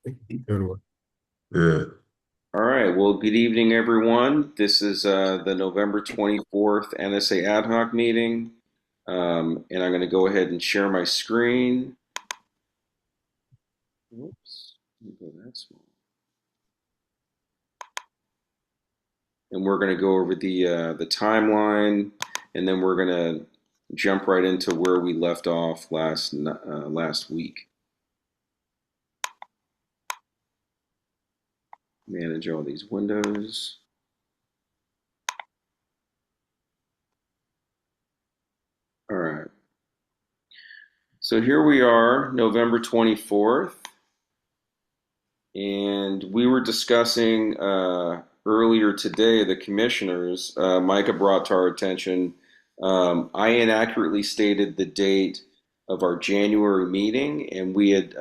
Good one. Good. All right. Well, good evening, everyone. This is the November 24th NSA Ad Hoc meeting. And I'm going to go ahead and share my screen. Whoops. Let me go that small. And we're going to go over the timeline, and then we're going to jump right into where we left off last week. Manage all these windows. All right. So here we are, November 24th. And we were discussing earlier today, the commissioners, Micah brought to our attention, I inaccurately stated the date of our January meeting, and we had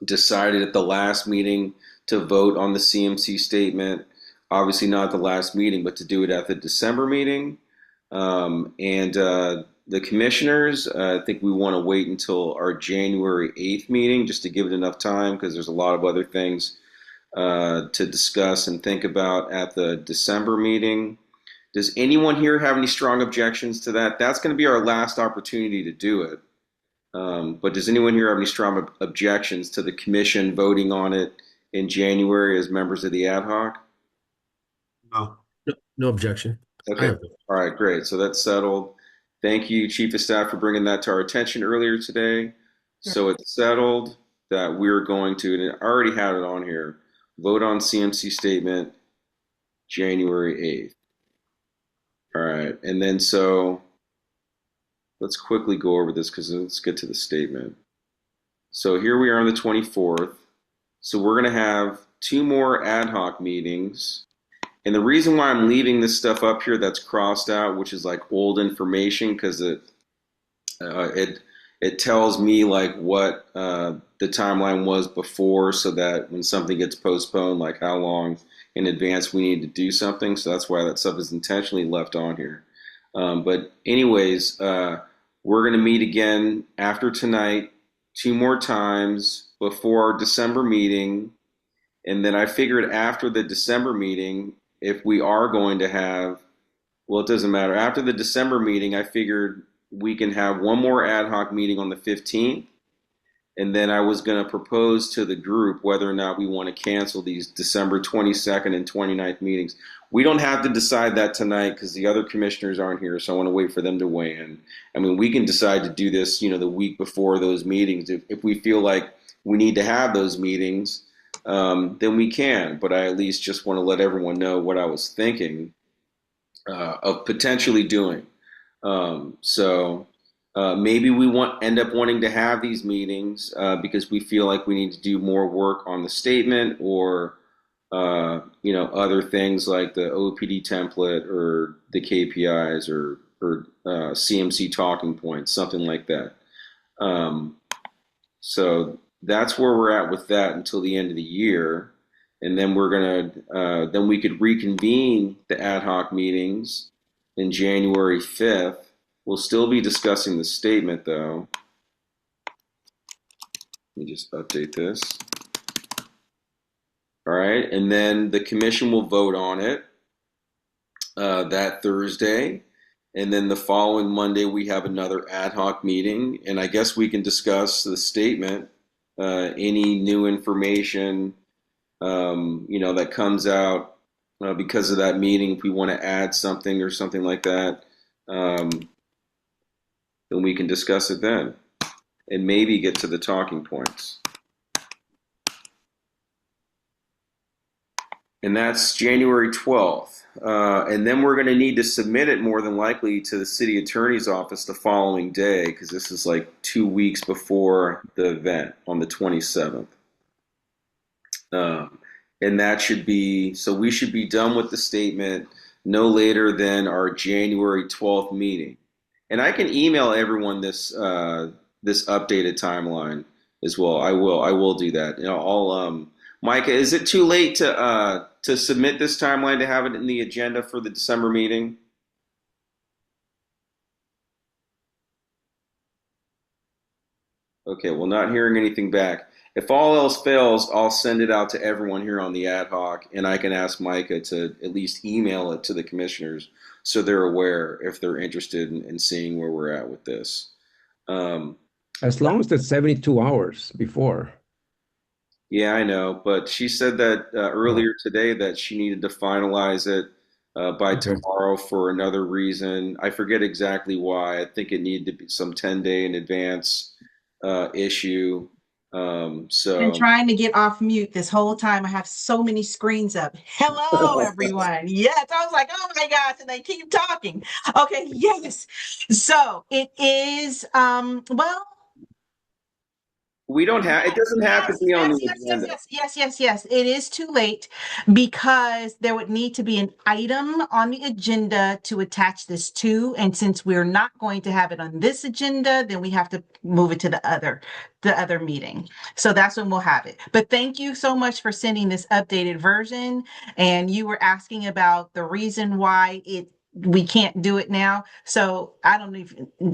decided at the last meeting to vote on the CMC statement. Obviously, not the last meeting, but to do it at the December meeting. And the commissioners, I think we want to wait until our January 8th meeting just to give it enough time because there's a lot of other things to discuss and think about at the December meeting. Does anyone here have any strong objections to that? That's going to be our last opportunity to do it. But does anyone here have any strong objections to the commission voting on it in January as members of the ad hoc? No. No, no objection. I Okay. have. All right, great. So that's settled. Thank you, Chief of Staff, for bringing that to our attention earlier today. So it's settled that we're going to, and I already have it on here, vote on CMC statement January 8th. All right. And then so let's quickly go over this because let's get to the statement. So here we are on the 24th. So we're going to have two more ad hoc meetings. And the reason why I'm leaving this stuff up here that's crossed out, which is like old information, because it it tells me like what the timeline was before, so that when something gets postponed, like how long in advance we need to do something. So that's why that stuff is intentionally left on here. But anyways, we're gonna meet again after tonight, two more times before our December meeting, and then I figured after the December meeting, if we are going to have, well, it doesn't matter. After the December meeting, I figured we can have one more ad hoc meeting on the 15th. And then I was going to propose to the group whether or not we want to cancel these December 22nd and 29th meetings. We don't have to decide that tonight because the other commissioners aren't here, so I want to wait for them to weigh in. I mean, we can decide to do this, the week before those meetings. If we feel like we need to have those meetings, then we can. But I at least just want to let everyone know what I was thinking of potentially doing. So maybe we end up wanting to have these meetings because we feel like we need to do more work on the statement or other things like the OPD template or the KPIs or CMC talking points, something like that. Um, so that's where we're at with that until the end of the year. And then then we could reconvene the ad hoc meetings in January 5th. We'll still be discussing the statement though. Let me just update this. All right. And then the commission will vote on it that Thursday. And then the following Monday, we have another ad hoc meeting. And I guess we can discuss the statement, any new information that comes out because of that meeting. If we want to add something or something like that, um, then we can discuss it then and maybe get to the talking points. And that's January 12th. And then we're going to need to submit it more than likely to the city attorney's office the following day because this is like 2 weeks before the event on the 27th. Um, and that should be, so we should be done with the statement no later than our January 12th meeting. And I can email everyone this updated timeline as well. I will do that. Micah, is it too late to submit this timeline to have it in the agenda for the December meeting? Okay, well, not hearing anything back. if all else fails, I'll send it out to everyone here on the ad hoc, and I can ask Micah to at least email it to the commissioners so they're aware if they're interested in seeing where we're at with this. Um, As long as it's 72 hours before. yeah, I know, but she said that Oh, earlier today that she needed to finalize it by okay. tomorrow for another reason. I forget exactly why. I think it needed to be some 10-day in advance issue. Been So trying to get off mute this whole time. I have so many screens up. Hello, everyone. Yes, I was like, oh my gosh, and they keep talking. Okay, yes. So it is well, we don't have, it yes, doesn't have to yes, be on yes, the yes, yes, agenda. yes, yes, yes, yes. It is too late because there would need to be an item on the agenda to attach this to. And since we're not going to have it on this agenda, then we have to move it to the other meeting. So that's when we'll have it. But thank you so much for sending this updated version. And you were asking about the reason why we can't do it now. So I don't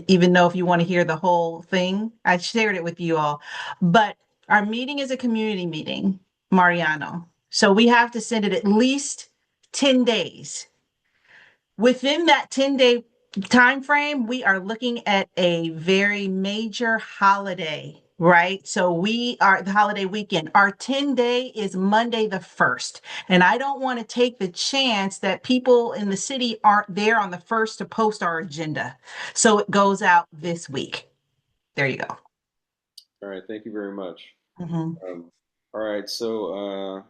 even know if you want to hear the whole thing. I shared it with you all. But our meeting is a community meeting, Mariano. So we have to send it at least 10 days. Within that 10-day time frame, we are looking at a very major holiday, right? So we are the holiday weekend. Our 10-day is Monday the 1st. And I don't want to take the chance that people in the city aren't there on the 1st to post our agenda. So it goes out this week. There you go. All right, thank you very much. Mhm. All right, so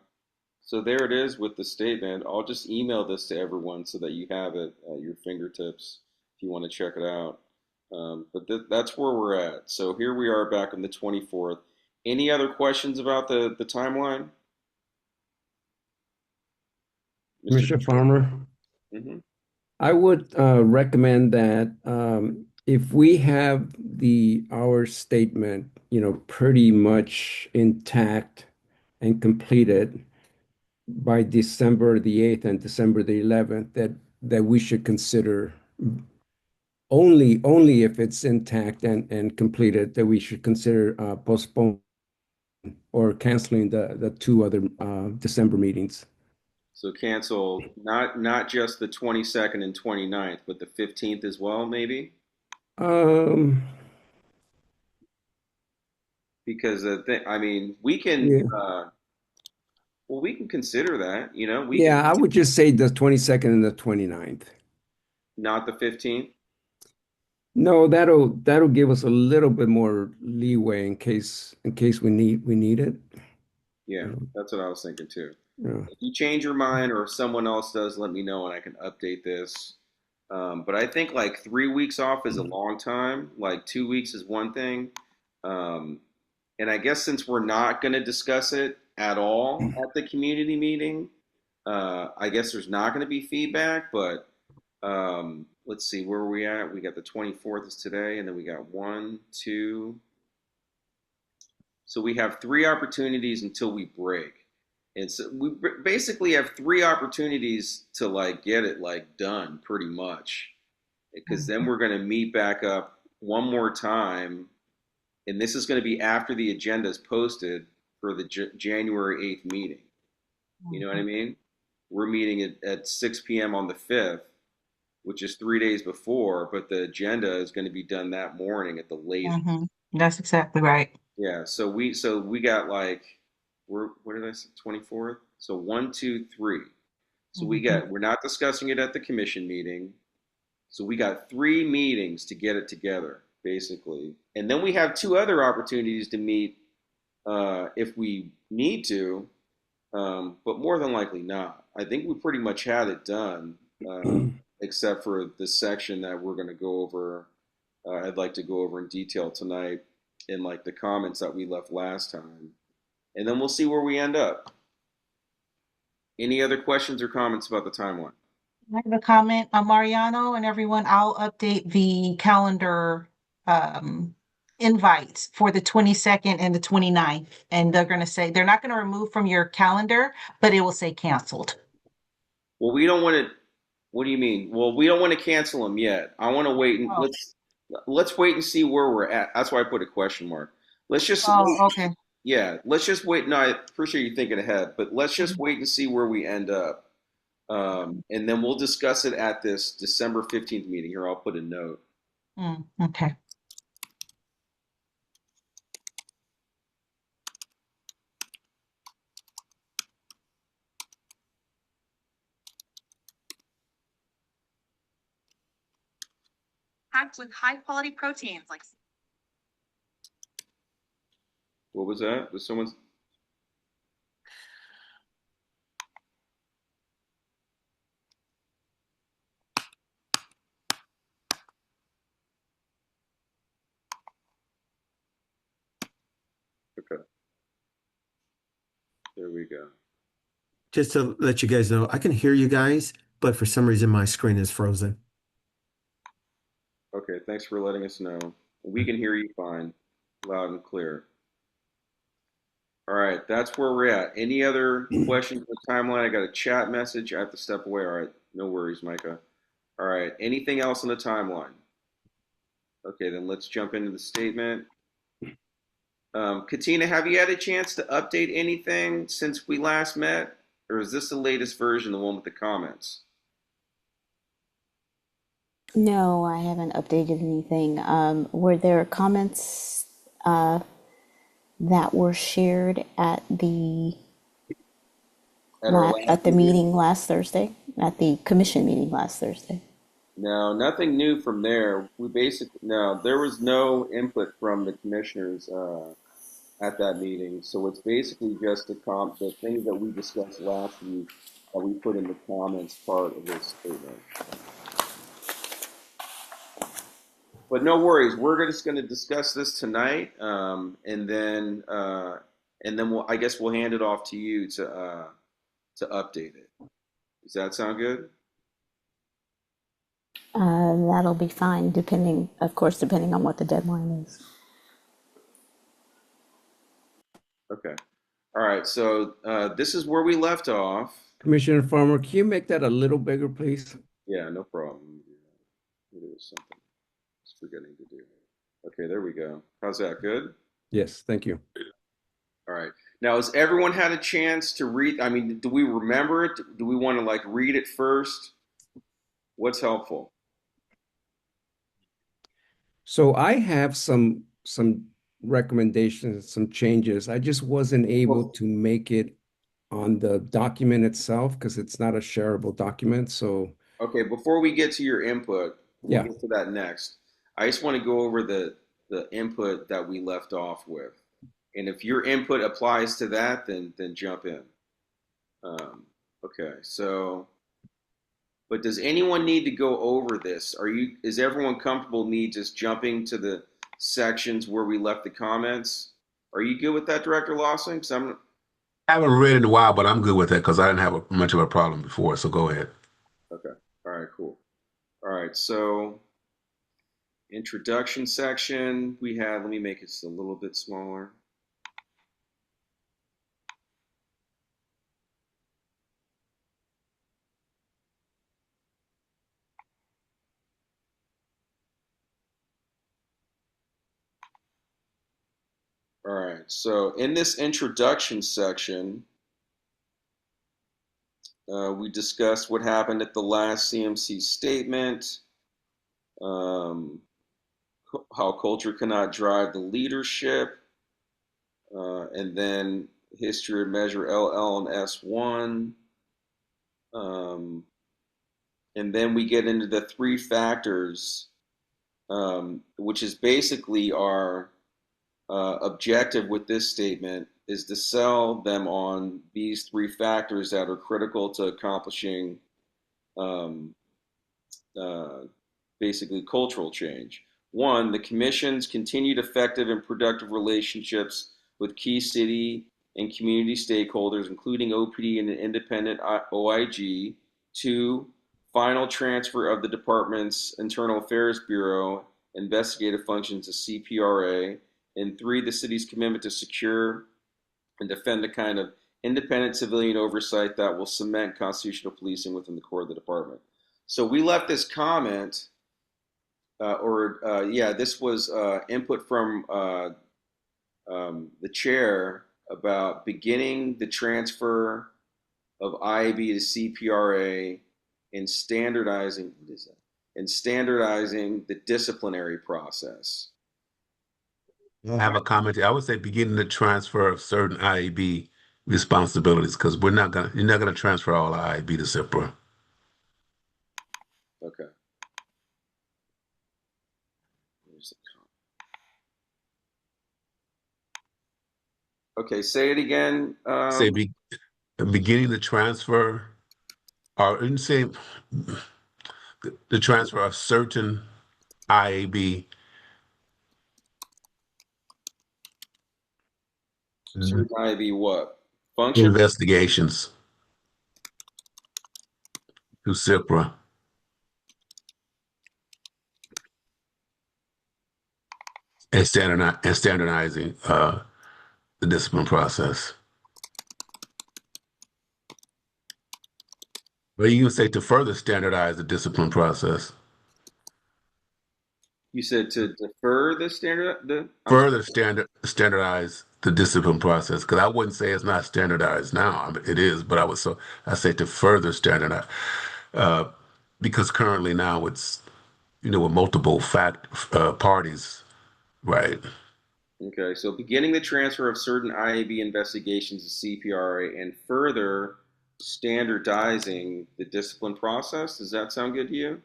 there it is with the statement. I'll just email this to everyone so that you have it at your fingertips if you want to check it out. But that's where we're at. So here we are back on the 24th. Any other questions about the timeline, Mr. Commissioner Farmer, Hmm. I would recommend that if we have our statement, pretty much intact and completed by December the 8th and December the 11th, that we should consider only if it's intact and completed, that we should consider postponing or canceling the two other December meetings. So cancel not just the 22nd and 29th, but the 15th as well, maybe? Um, Because I mean, we can yeah, well, we can consider that, we can yeah, I would just say the 22nd and the 29th. not the 15th. No, that'll give us a little bit more leeway in case we need it. Yeah, You that's what I was thinking too. know, If you change your mind or if someone else does, let me know and I can update this. But I think like 3 weeks off is a long time. Like 2 weeks is one thing. Um, and I guess since we're not going to discuss it at all at the community meeting, I guess there's not going to be feedback. But let's see, where are we at? We got the 24th is today, and then we got one, two. So we have three opportunities until we break. And so we basically have three opportunities to like get it like done pretty much. Because then we're going to meet back up one more time. And this is going to be after the agenda is posted for the January 8th meeting. You know what I mean? We're meeting at 6 p.m. on the 5th, which is 3 days before, but the agenda is going to be done that morning at the latest. Mm-hmm. That's exactly right. Yeah, so we got like we're what did I say 24th? So one, two, three. So Mhm. we're not discussing it at the commission meeting. So we got three meetings to get it together, basically. And then we have two other opportunities to meet if we need to, but more than likely not. I think we pretty much had it done, except for the section that we're going to go over. I'd like to go over in detail tonight in like the comments that we left last time. And then we'll see where we end up. Any other questions or comments about the timeline? I have a comment on Mariano and everyone. I'll update the calendar um, invites for the 22nd and the 29th. And they're going to say they're not going to remove from your calendar, but it will say canceled. Well, we don't want to. What do you mean? Well, we don't want to cancel them yet. I want to wait and Oh, let's wait and see where we're at. That's why I put a question mark. Let's just wait. oh, okay. Yeah, let's just wait. No, I appreciate you thinking ahead, but let's just wait and see where we end up. And then we'll discuss it at this December 15th meeting. Here, I'll put a note. Okay. Packed with high quality proteins like What was that? Was someone? Okay, there we go. Just to let you guys know, I can hear you guys, but for some reason my screen is frozen. Okay, thanks for letting us know. We can hear you fine, loud and clear. All right, that's where we're at. Any other questions on the timeline? I got a chat message. I have to step away. All right, no worries, Micah. All right, anything else on the timeline? Okay, then let's jump into the statement. Katina, have you had a chance to update anything since we last met? Or is this the latest version, the one with the comments? No, I haven't updated anything. Were there comments that were shared At our last at the meeting? meeting last Thursday, at the commission meeting last Thursday? No, nothing new from there. No, there was no input from the commissioners at that meeting. So it's basically just the things that we discussed last week that we put in the comments part of this statement. But no worries, we're just going to discuss this tonight, and then I guess we'll hand it off to you to update it. Does that sound good? That'll be fine, depending, of course, depending on what the deadline is. Okay. All right. So this is where we left off. Commissioner Farmer, can you make that a little bigger, please? Yeah, no problem. It was something I was forgetting to do. Okay, there we go. How's that? Good? Yes, thank you. All right. Now, has everyone had a chance to read? I mean, do we remember it? Do we want to like read it first? What's helpful? So I have some recommendations, some changes. I just wasn't able Well, to make it on the document itself because it's not a shareable document. So okay, before we get to your input, we'll yeah, get to that next. I just want to go over the input that we left off with. And if your input applies to that, then jump in. Okay, so but does anyone need to go over this? Is everyone comfortable me just jumping to the sections where we left the comments? Are you good with that, Director Lawson? 'Cause I haven't read in a while, but I'm good with that because I didn't have much of a problem before. So go ahead. okay. All right, cool. All right, so introduction section we have, let me make it just a little bit smaller. All right, so in this introduction section, we discussed what happened at the last CMC statement, um, how culture cannot drive the leadership, and then history of measure LL and S1. Um, and then we get into the three factors, which is basically our objective with this statement is to sell them on these three factors that are critical to accomplishing um, uh, basically cultural change. One, the Commission's continued effective and productive relationships with key city and community stakeholders, including OPD and an independent OIG. Two, final transfer of the department's Internal Affairs Bureau investigative functions to CPRA. And three, the city's commitment to secure and defend a kind of independent civilian oversight that will cement constitutional policing within the core of the department. So we left this comment yeah, this was input from the chair about beginning the transfer of IAB to CPRA and standardizing what is that? And standardizing the disciplinary process. I have a comment. I would say beginning the transfer of certain IAB responsibilities because you're not gonna transfer all IAB to CIPRA. Okay. There's the okay, say it again. Say beginning the transfer, or you can say the transfer of certain IAB Certain IAB what? Function? investigations to CIPRA and standardizing the discipline process. But you can say to further standardize the discipline process. You said to defer the standard I'm sorry. Further standardize the discipline process because I wouldn't say it's not standardized now. I mean, it is, but I say to further standardize uh, because currently now it's with multiple parties, right? Okay, so beginning the transfer of certain IAB investigations to CPRA and further standardizing the discipline process. Does that sound good to you?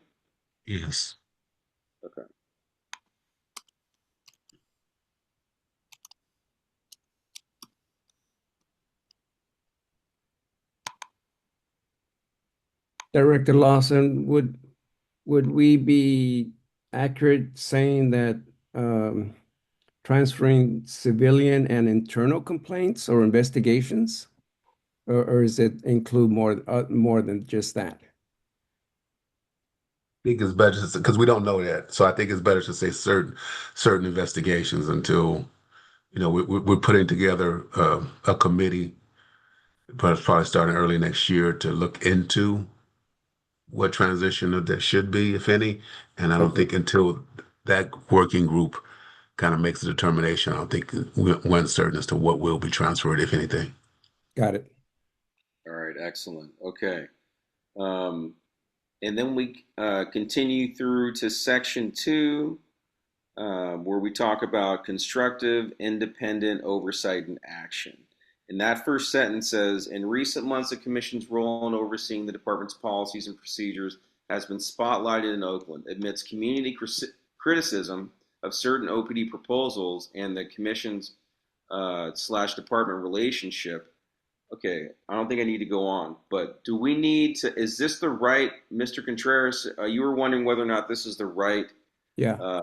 Yes. Okay. Director Lawson, would we be accurate saying that transferring civilian and internal complaints or investigations, or does it include more than just that? I think it's better because we don't know that, so I think it's better to say certain investigations until we're putting together a committee, but probably starting early next year to look into what transition of that should be, if any. And I don't Okay, think until that working group kind of makes a determination, I don't think we're uncertain as to what will be transferred, if anything. got it. All right, excellent. Okay. Um, and then we continue through to section two, where we talk about constructive, independent oversight and action. And that first sentence says, in recent months, the Commission's role in overseeing the Department's policies and procedures has been spotlighted in Oakland amidst community criticism of certain OPD proposals and the Commission's slash department relationship. Okay, I don't think I need to go on, but do we need to, is this the right, Mr. Contreras? You were wondering whether or not this is the right Yeah, uh,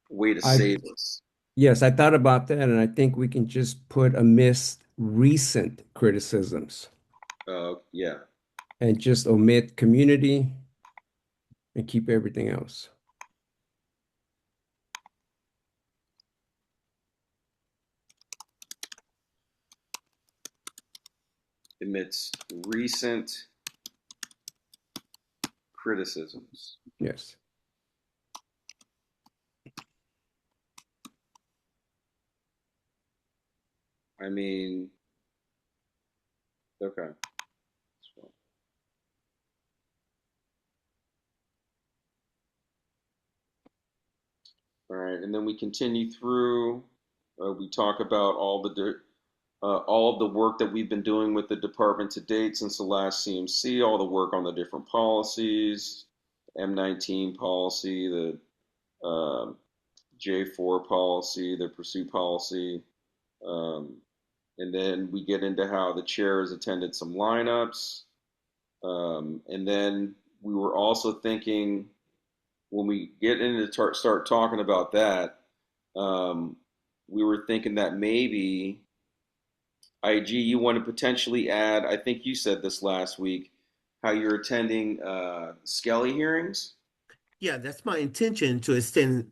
way to I say this. yes, I thought about that, and I think we can just put amidst recent criticisms Yeah, and just omit community and keep everything else. amidst recent criticisms. Yes. I mean, okay. All right, and then we continue through. We talk about all of the work that we've been doing with the department to date since the last CMC, all the work on the different policies, M19 policy, the J4 policy, the pursuit policy, um, and then we get into how the chair has attended some lineups, and then we were also thinking when we get into start talking about that, um, we were thinking that maybe IG, you want to potentially add, I think you said this last week, how you're attending Skelly hearings. Yeah, that's my intention to attend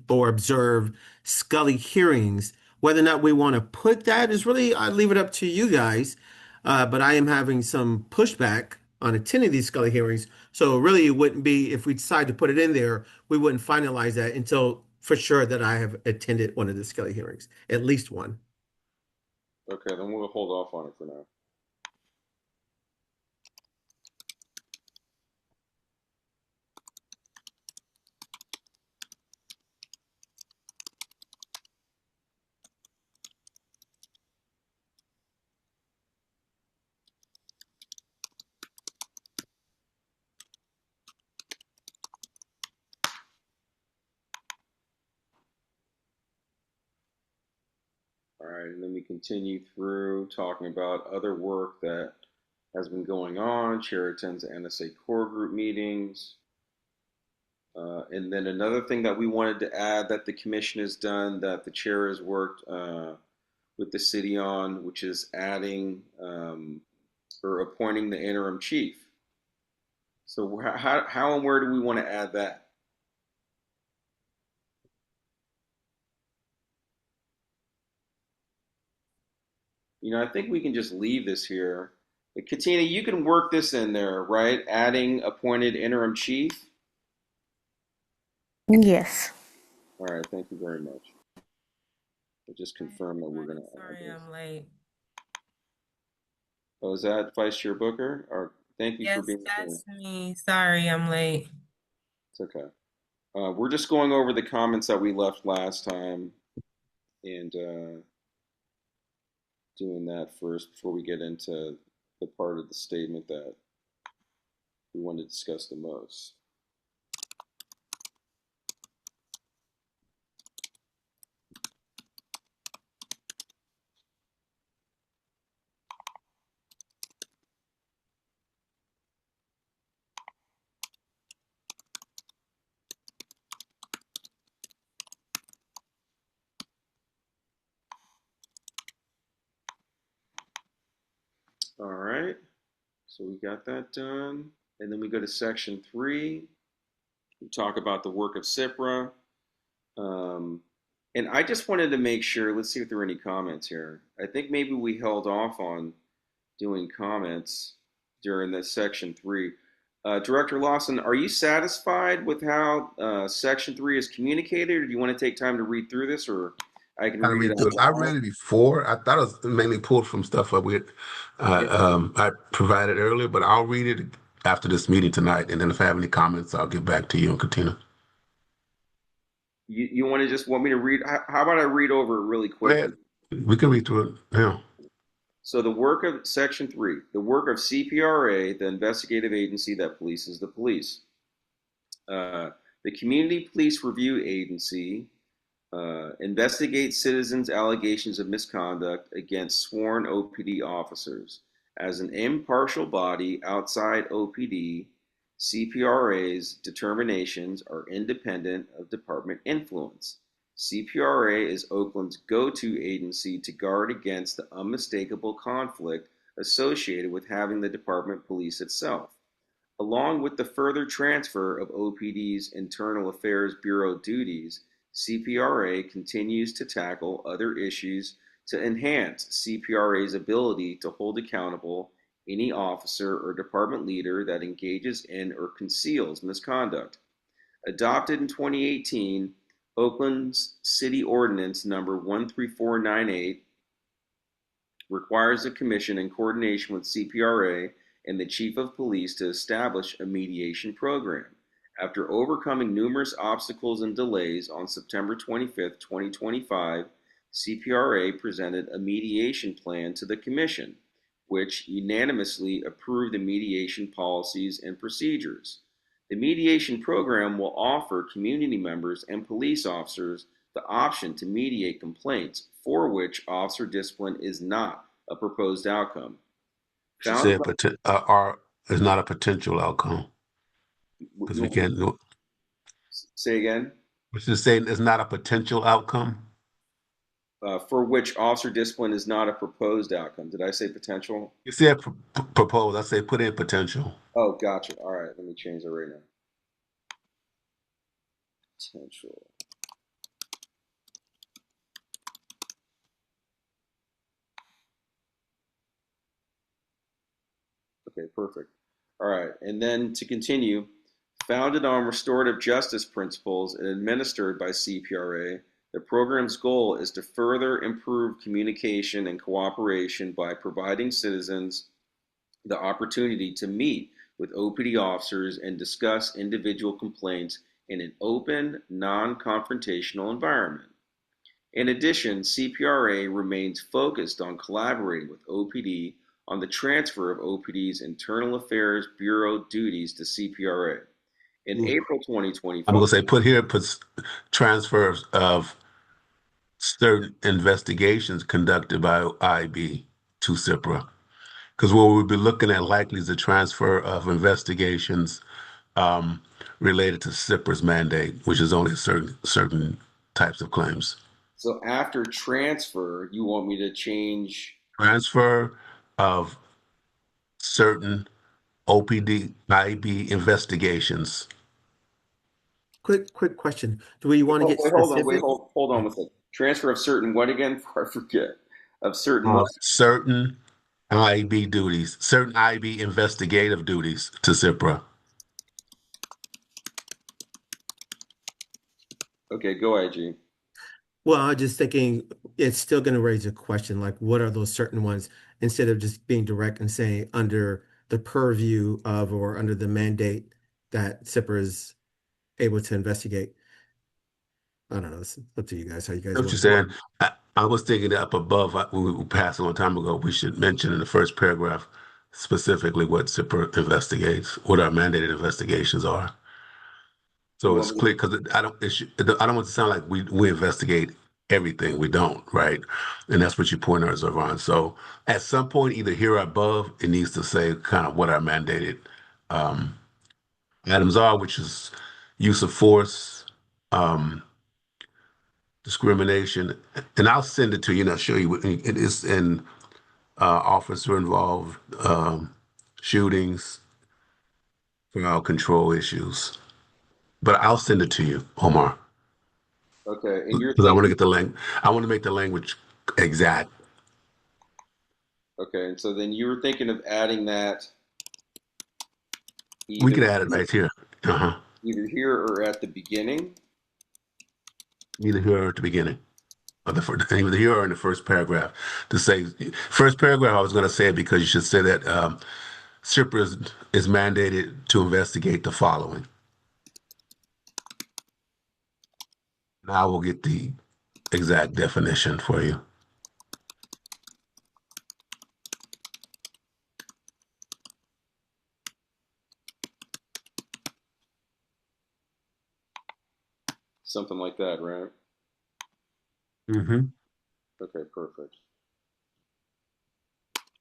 or observe Scully hearings. Whether or not we want to put that is really, I leave it up to you guys. But I am having some pushback on attending these Scully hearings. So really, it wouldn't be if we decide to put it in there, we wouldn't finalize that until for sure that I have attended one of the Skelly hearings, at least one. Okay, then we'll hold off on it for now. All right, and then we continue through talking about other work that has been going on. Chair attends NSA core group meetings. And then another thing that we wanted to add that the commission has done that the chair has worked with the city on, which is adding or appointing the interim chief. So how and where do we want to add that? I think we can just leave this here. Katina, you can work this in there, right? Adding appointed interim chief. Yes. All right, thank you very much. I just confirm that we're going to add Sorry, this. I'm late. Oh, is that Vice Chair Booker? Or thank you for Yes, being here. that's me. Sorry, I'm late. It's okay. We're just going over the comments that we left last time and doing that first before we get into the part of the statement that we want to discuss the most. All right, so we got that done. And then we go to section 3. We talk about the work of CIPRA. Um, and I just wanted to make sure, let's see if there are any comments here. I think maybe we held off on doing comments during this section 3. Director Lawson, are you satisfied with how section 3 is communicated, or do you want to take time to read through this, or I can Gotta read it read through out it. I loud? read it before. I thought it was mainly pulled from stuff Yeah. I provided earlier, but I'll read it after this meeting tonight, and then if I have any comments, I'll get back to you and Katina. You want to just want me to read? How about I read over it really Go quickly? ahead. We can read through it now. So the work of section 3, the work of CPRA, the investigative agency that polices the police. The Community Police Review Agency investigates citizens' allegations of misconduct against sworn OPD officers. As an impartial body outside OPD, CPRA's determinations are independent of department influence. CPRA is Oakland's go-to agency to guard against the unmistakable conflict associated with having the department police itself. Along with the further transfer of OPD's Internal Affairs Bureau duties, CPRA continues to tackle other issues to enhance CPRA's ability to hold accountable any officer or department leader that engages in or conceals misconduct. Adopted in 2018, Oakland's City Ordinance number 13498 requires the Commission, in coordination with CPRA and the Chief of Police, to establish a mediation program. After overcoming numerous obstacles and delays, on September 25, 2025, CPRA presented a mediation plan to the Commission, which unanimously approved the mediation policies and procedures. The mediation program will offer community members and police officers the option to mediate complaints for which officer discipline is not a proposed outcome. She Founded said, by, but or is not a potential outcome because we you can't go. say again, Which is saying it's not a potential outcome. for which officer discipline is not a proposed outcome. Did I say potential? You said propose. I say put in potential. Oh, gotcha. All right, let me change that right now. Potential. Okay, perfect. All right, and then to continue, Founded on restorative justice principles and administered by CPRA, the program's goal is to further improve communication and cooperation by providing citizens the opportunity to meet with OPD officers and discuss individual complaints in an open, non-confrontational environment. In addition, CPRA remains focused on collaborating with OPD on the transfer of OPD's Internal Affairs Bureau duties to CPRA. In April I'm 2025, gonna say puts transfers of certain investigations conducted by IB to CIPRA. Because what we'll be looking at likely is the transfer of investigations um, related to CIPRA's mandate, which is only certain types of claims. so after transfer, you want me to change? Transfer of certain OPD IB investigations. Quick question. Do we want to get Wait, hold on, specific? hold on with it. Transfer of certain what again? Before I forget. Of certain what? Certain IB duties, certain IB investigative duties to CIPRA. Okay, go IG. Well, I'm just thinking it's still going to raise a question like, what are those certain ones instead of just being direct and saying under the purview of or under the mandate that SIPR is able to investigate? I don't know. It's up to you guys how you guys What want you're to do it. saying, I was thinking that up above, when we passed a long time ago, we should mention in the first paragraph specifically what SIPR investigates, what our mandated investigations are. You So it's want me clear because I don't want it to sound like we investigate everything. We don't, right? And that's what you point us on. So at some point, either here or above, it needs to say kind of what our mandated um, items are, which is use of force, um, discrimination, and I'll send it to you and I'll show you. It is in officer involved shootings, crowd control issues. But I'll send it to you, Omar. okay, and you're Because I want to thinking get the lang I want to make the language exact. okay, and so then you were thinking of adding that We either could add it right here. Uh-huh. either here or at the beginning. Either here or at the beginning. Or the first, either here or in the first paragraph. To say first paragraph, I was going to say it because you should say that SIPRA is mandated to investigate the following. Now we'll get the exact definition for you. Something like that, right? Mm-hmm. Okay, perfect.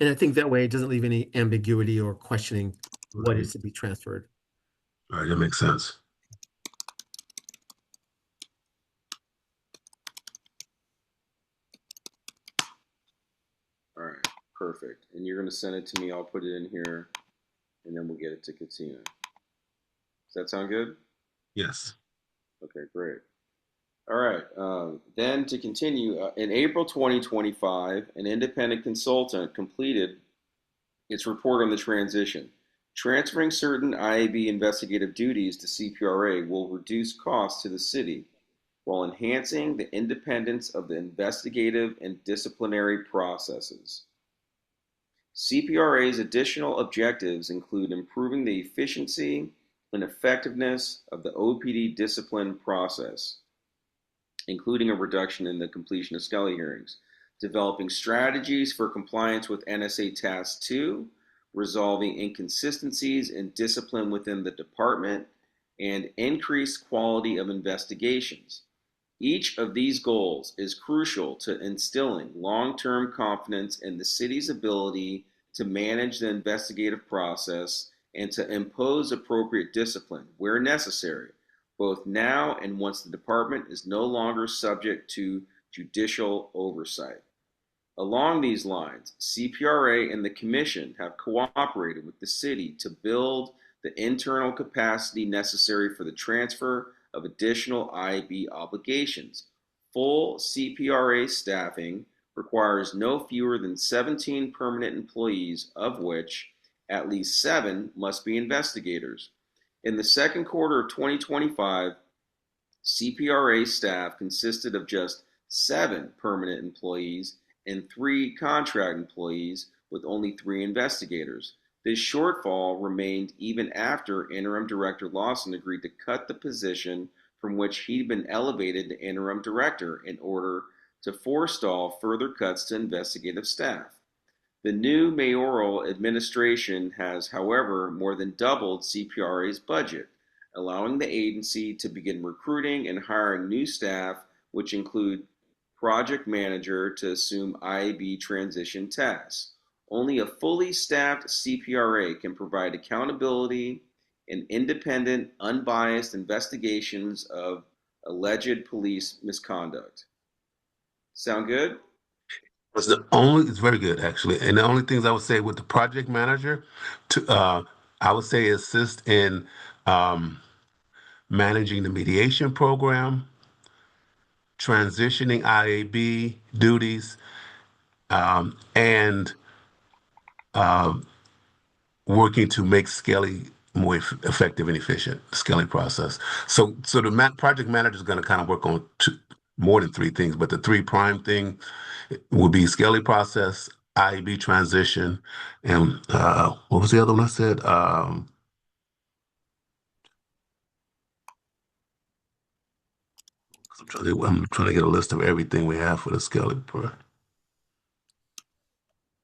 And I think that way it doesn't leave any ambiguity or questioning what Right. is to be transferred. All right, that makes sense. All right, perfect. And you're going to send it to me. I'll put it in here, and then we'll get it to Katina. Does that sound good? Yes. Okay, great. All right. Then to continue, in April 2025, an independent consultant completed its report on the transition. Transferring certain IAB investigative duties to CPRA will reduce costs to the city while enhancing the independence of the investigative and disciplinary processes. CPRA's additional objectives include improving the efficiency and effectiveness of the OPD discipline process, including a reduction in the completion of Scully hearings, developing strategies for compliance with NSA Task 2, resolving inconsistencies in discipline within the department, and increased quality of investigations. Each of these goals is crucial to instilling long-term confidence in the city's ability to manage the investigative process and to impose appropriate discipline where necessary, both now and once the department is no longer subject to judicial oversight. Along these lines, CPRA and the Commission have cooperated with the City to build the internal capacity necessary for the transfer of additional IB obligations. Full CPRA staffing requires no fewer than 17 permanent employees, of which at least 7 must be investigators. In the second quarter of 2025, CPRA staff consisted of just 7 permanent employees and 3 contract employees, with only 3 investigators. This shortfall remained even after Interim Director Lawson agreed to cut the position from which he'd been elevated to Interim Director in order to forestall further cuts to investigative staff. The new mayoral administration has, however, more than doubled CPRA's budget, allowing the agency to begin recruiting and hiring new staff, which include project manager to assume IAB transition tasks. Only a fully staffed CPRA can provide accountability and independent, unbiased investigations of alleged police misconduct. Sound good? It's very good actually. And the only things I would say with the project manager I would say assist in um, managing the mediation program, transitioning IAB duties, and um, working to make Skelly more effective and efficient, the Skelly process. So the project manager is going to kind of work on more than 3 things, but the 3 prime thing will be Skelly process, IEB transition, and what was the other one I said? 'Cause I'm trying to get a list of everything we have for the Skelly.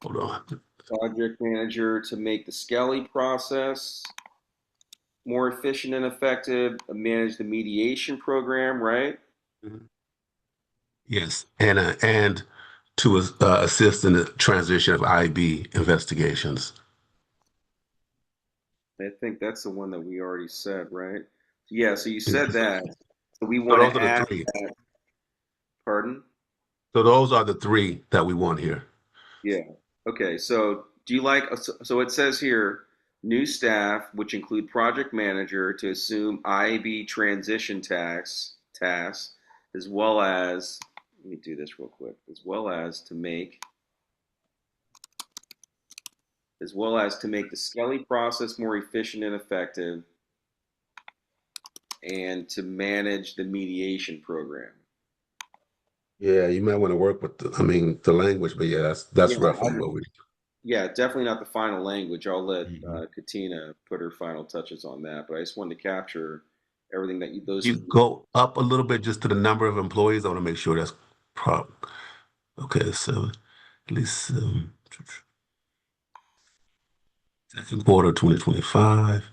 Hold on. Project manager to make the Skelly process more efficient and effective, manage the mediation program, right? Mhm. Yes, and to assist in the transition of IB investigations. I think that's the one that we already said, right? Yeah, so you said Yes. that. So we So want those to are the add three. that. Pardon? So those are the 3 that we want here. Yeah. Okay. So do you like, so it says here, new staff, which include project manager to assume IAB transition tasks, as well as, let me do this real quick, as well as to make the Skelly process more efficient and effective, and to manage the mediation program. Yeah, you might want to work with the language, but yeah, that's Yeah, roughly I, what we. yeah, definitely not the final language. I'll let Mhm. Katina put her final touches on that, but I just wanted to capture everything that those You three. go up a little bit just to the number of employees. I want to make sure that's prop. Okay, so at least second quarter 2025,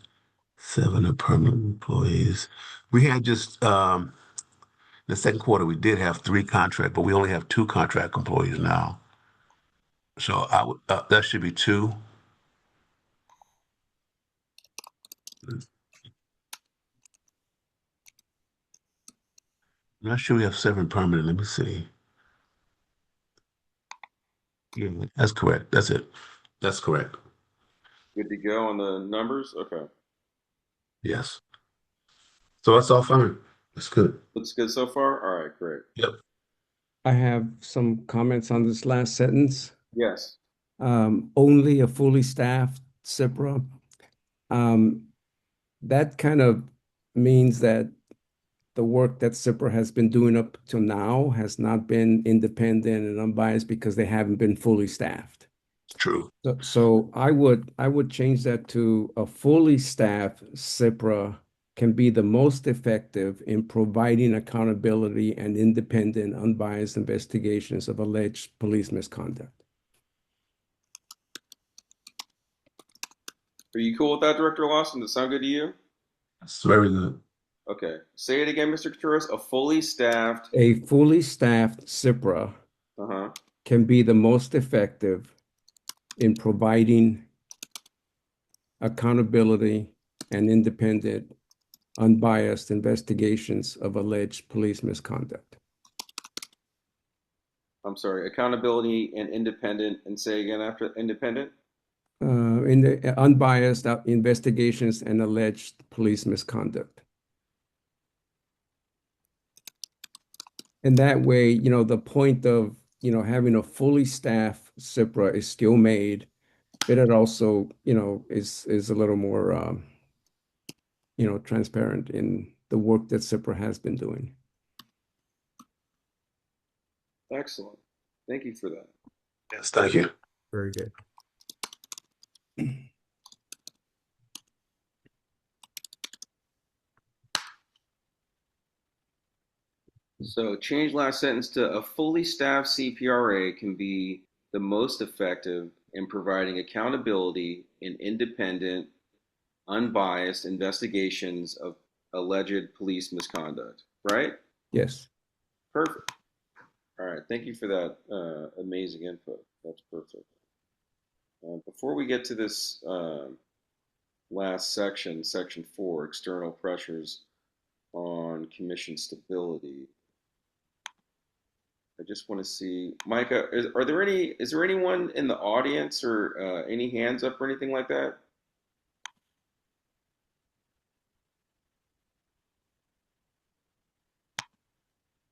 7 permanent employees. We had just in the second quarter we did have 3 contract, but we only have 2 contract employees now. So I would that should be 2. I'm not sure we have 7 permanent. Let me see. Yeah, that's correct. That's it. That's correct. Good to go on the numbers? Okay. Yes. So that's all fine. That's good. Looks good so far? All right, great. Yep. I have some comments on this last sentence. Yes. Only a fully staffed CIPRA. Um, that kind of means that the work that CIPRA has been doing up to now has not been independent and unbiased because they haven't been fully staffed. True. So I would change that to a fully staffed CIPRA can be the most effective in providing accountability and independent, unbiased investigations of alleged police misconduct. Are you cool with that, Director Lawson? Does that sound good to you? That's very good. Okay. Say it again, Mr. Couturier. A fully staffed. A fully staffed CIPRA Uh-huh. can be the most effective in providing accountability and independent, unbiased investigations of alleged police misconduct. I'm sorry. Accountability and independent. And say again after independent. In the unbiased investigations and alleged police misconduct. And that way, the point of, having a fully staffed CIPRA is still made, but it also, is a little more transparent in the work that CIPRA has been doing. Excellent. Thank you for that. Yes, thank you. Very good. So change last sentence to a fully staffed CPRA can be the most effective in providing accountability and independent, unbiased investigations of alleged police misconduct. Right? Yes. Perfect. All right. Thank you for that amazing input. That's perfect. Before we get to this last section, section 4, external pressures on commission stability, I just want to see, Micah, is there anyone in the audience or any hands up or anything like that?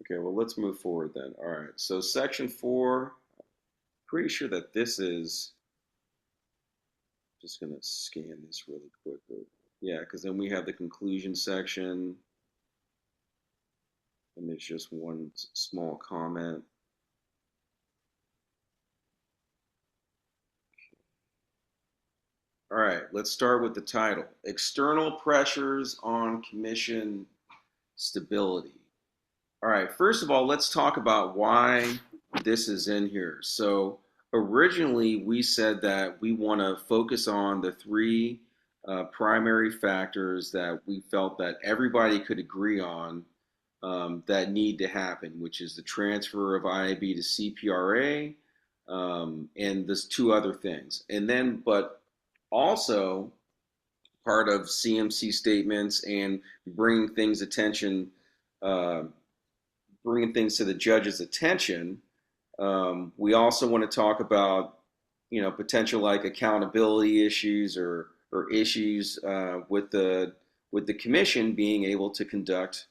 Okay, well, let's move forward then. All right, so section 4, pretty sure that this is, just gonna scan this really quickly. Yeah, because then we have the conclusion section, and there's just one small comment. All right, let's start with the title, External Pressures on Commission Stability. All right, first of all, let's talk about why this is in here. So originally we said that we want to focus on the three primary factors that we felt that everybody could agree on that need to happen, which is the transfer of IAB to CPRA, and there's two other things. And then, but also part of CMC statements and bringing things attention, uh, bringing things to the judge's attention. We also want to talk about, potential like accountability issues or issues with the commission being able to conduct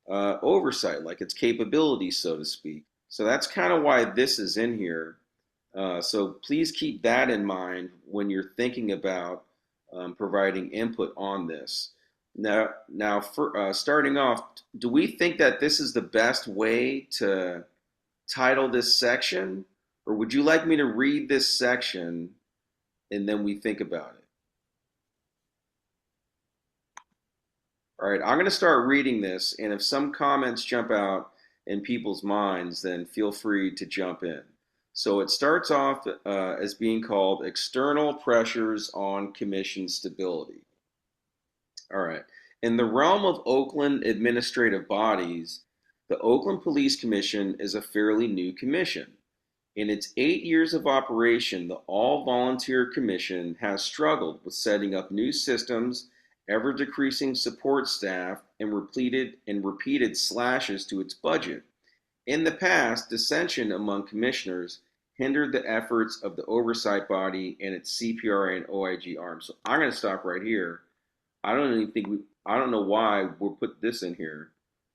oversight, like its capabilities, so to speak. So that's kind of why this is in here. So please keep that in mind when you're thinking about providing input on this. Now, for starting off, do we think that this is the best way to title this section, or would you like me to read this section and then we think about it? All right, I'm going to start reading this, and if some comments jump out in people's minds, then feel free to jump in. So it starts off as being called External Pressures on Commission Stability. All right. In the realm of Oakland administrative bodies, the Oakland Police Commission is a fairly new commission. In its 8 years of operation, the all volunteer commission has struggled with setting up new systems, ever decreasing support staff, and repeated slashes to its budget. In the past, dissension among commissioners hindered the efforts of the oversight body and its CPRA and OIG arms. So I'm going to stop right here. I don't know why we're put this in here,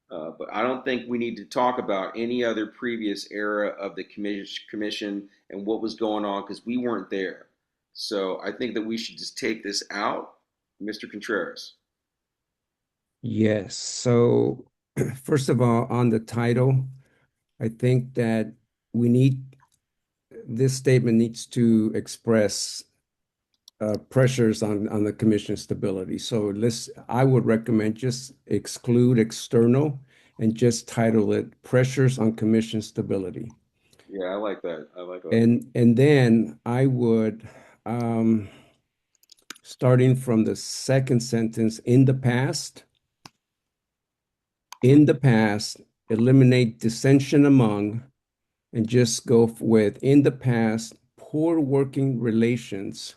but I don't think we need to talk about any other previous era of the commission and what was going on because we weren't there. So I think that we should just take this out, Mr. Contreras. Yes. So first of all, on the title, I think that we need this statement needs to express pressures on the commission stability. So I would recommend just exclude external and just title it Pressures on Commission Stability. Yeah, I like that. I like that. And then I would, starting from the second sentence, in the past, eliminate dissension among, and just go with in the past, poor working relations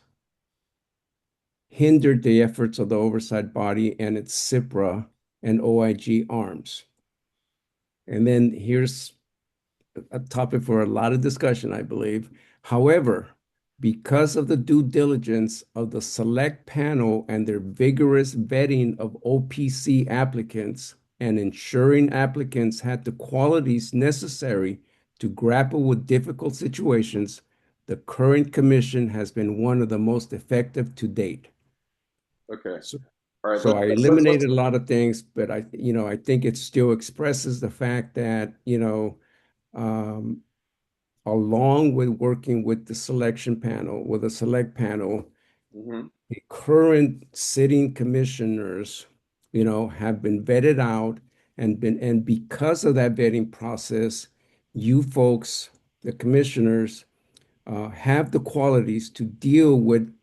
hindered the efforts of the oversight body and its CIPRA and OIG arms. And then here's a topic for a lot of discussion, I believe. However, because of the due diligence of the select panel and their vigorous vetting of OPC applicants and ensuring applicants had the qualities necessary to grapple with difficult situations, the current commission has been one of the most effective to date. Okay. All right, So I let's eliminated a lot of things, but I think it still expresses the fact that, um, along with working with the selection panel, with the select panel, mhm. the current sitting commissioners, have been vetted out and because of that vetting process, you folks, the commissioners, have the qualities to deal with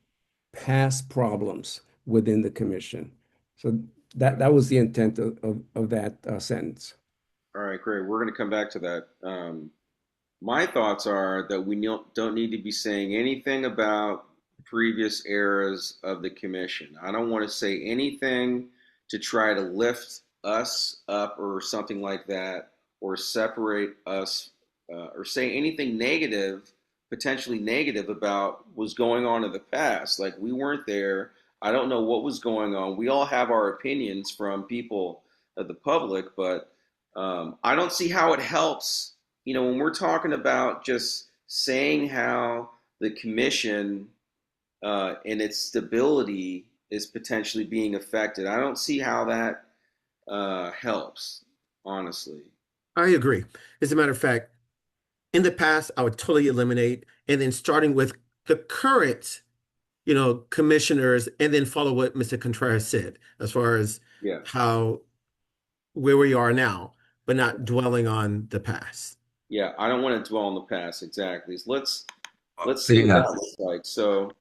past problems within the commission. So that was the intent of that sentence. All right, great. We're going to come back to that. My thoughts are that we don't need to be saying anything about previous eras of the commission. I don't want to say anything to try to lift us up or something like that, or separate us, or say anything negative, potentially negative about what's going on in the past. Like we weren't there. I don't know what was going on. We all have our opinions from people of the public, but I don't see how it helps, when we're talking about just saying how the commission and its stability is potentially being affected. I don't see how that helps, honestly. I agree. As a matter of fact, in the past, I would totally eliminate, and then starting with the current, commissioners, and then follow what Mr. Contreras said as far as Yeah, how where we are now, but not dwelling on the past. yeah. I don't want to dwell on the past exactly. So let's see what Yeah, that looks like. So,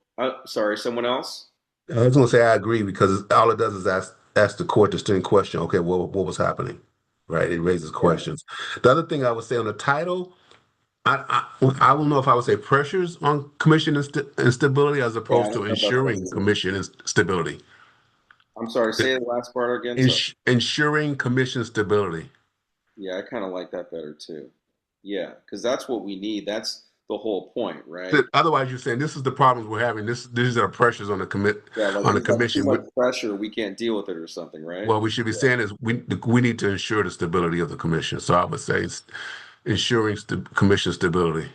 sorry, someone else. I was gonna say I agree because all it does is ask the court the same question. Okay, what was happening? Right? It raises Yeah, questions. The other thing I would say on the title, I don't know if I would say pressures on commission instability as yeah. I opposed to don't know about ensuring pressure. commission stability. I'm sorry. Say the last part again. So, Ensuring commission stability. yeah, I kind of like that better too. Yeah, because that's what we need. That's the whole point, right? Otherwise, you're saying this is the problems we're having. These are pressures on the Yeah, like on the it's like too commission. much pressure. We can't deal with it or something, right? What we should be saying is we need to ensure the stability of the commission. So I would say it's ensuring commission stability.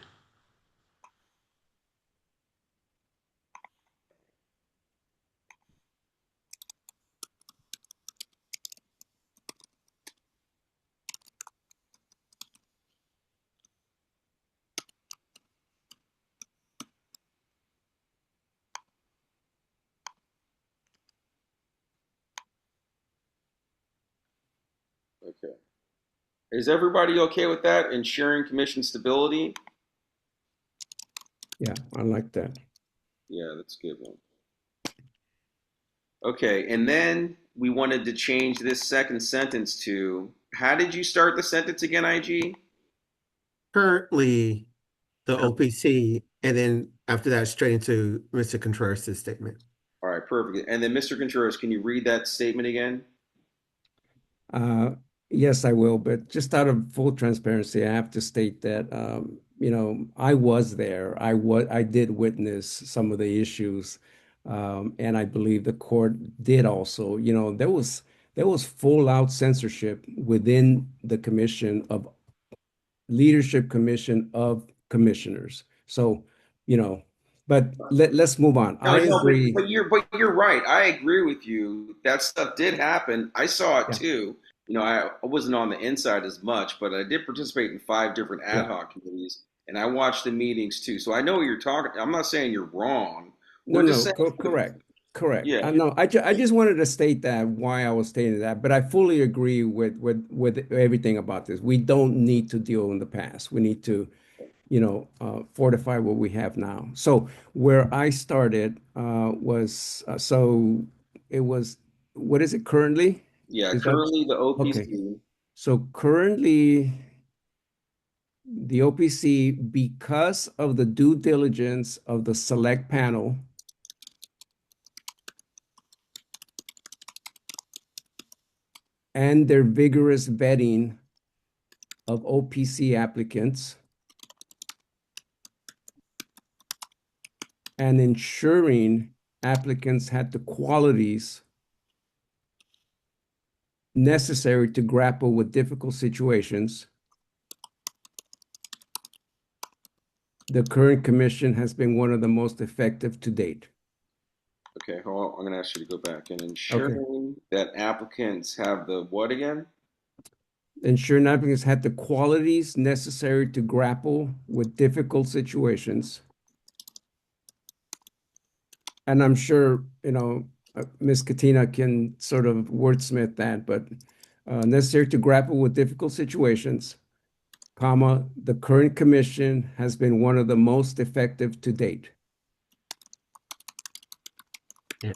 Okay. Is everybody okay with that? Ensuring commission stability? Yeah, I like that. Yeah, that's a good one. Okay, and then we wanted to change this second sentence to how did you start the sentence again, IG? Currently, the OPC, and then after that, straight into Mr. Contreras' statement. All right, perfect. And then Mr. Contreras, can you read that statement again? Uh, yes, I will, but just out of full transparency, I have to state that I was there. I did witness some of the issues, and I believe the court did also. There was full out censorship within the commission of leadership commission of commissioners. So, you know, but let's move on. No, I no, but agree. you're right. I agree with you. That stuff did happen. I saw it Yeah, too. I wasn't on the inside as much, but I did participate in five different ad yeah. hoc committees, and I watched the meetings too. So I know what you're talking. I'm not saying you're wrong. No, We're just no, saying, correct, correct. yeah, I know. I just wanted to state that why I was stating that, but I fully agree with everything about this. We don't need to deal in the past. We need to, fortify what we have now. So where I started was it was what is it currently? yeah. Is that Currently, the okay? OPC, So currently, the OPC, because of the due diligence of the select panel and their vigorous vetting of OPC applicants and ensuring applicants had the qualities necessary to grapple with difficult situations, the current commission has been one of the most effective to date. Okay, hold on. I'm going to ask you to go back. And ensuring that applicants have the what again? Ensuring applicants had the qualities necessary to grapple with difficult situations. And I'm sure, Ms. Katina can sort of wordsmith that, but necessary to grapple with difficult situations, comma, the current commission has been one of the most effective to date. Yeah,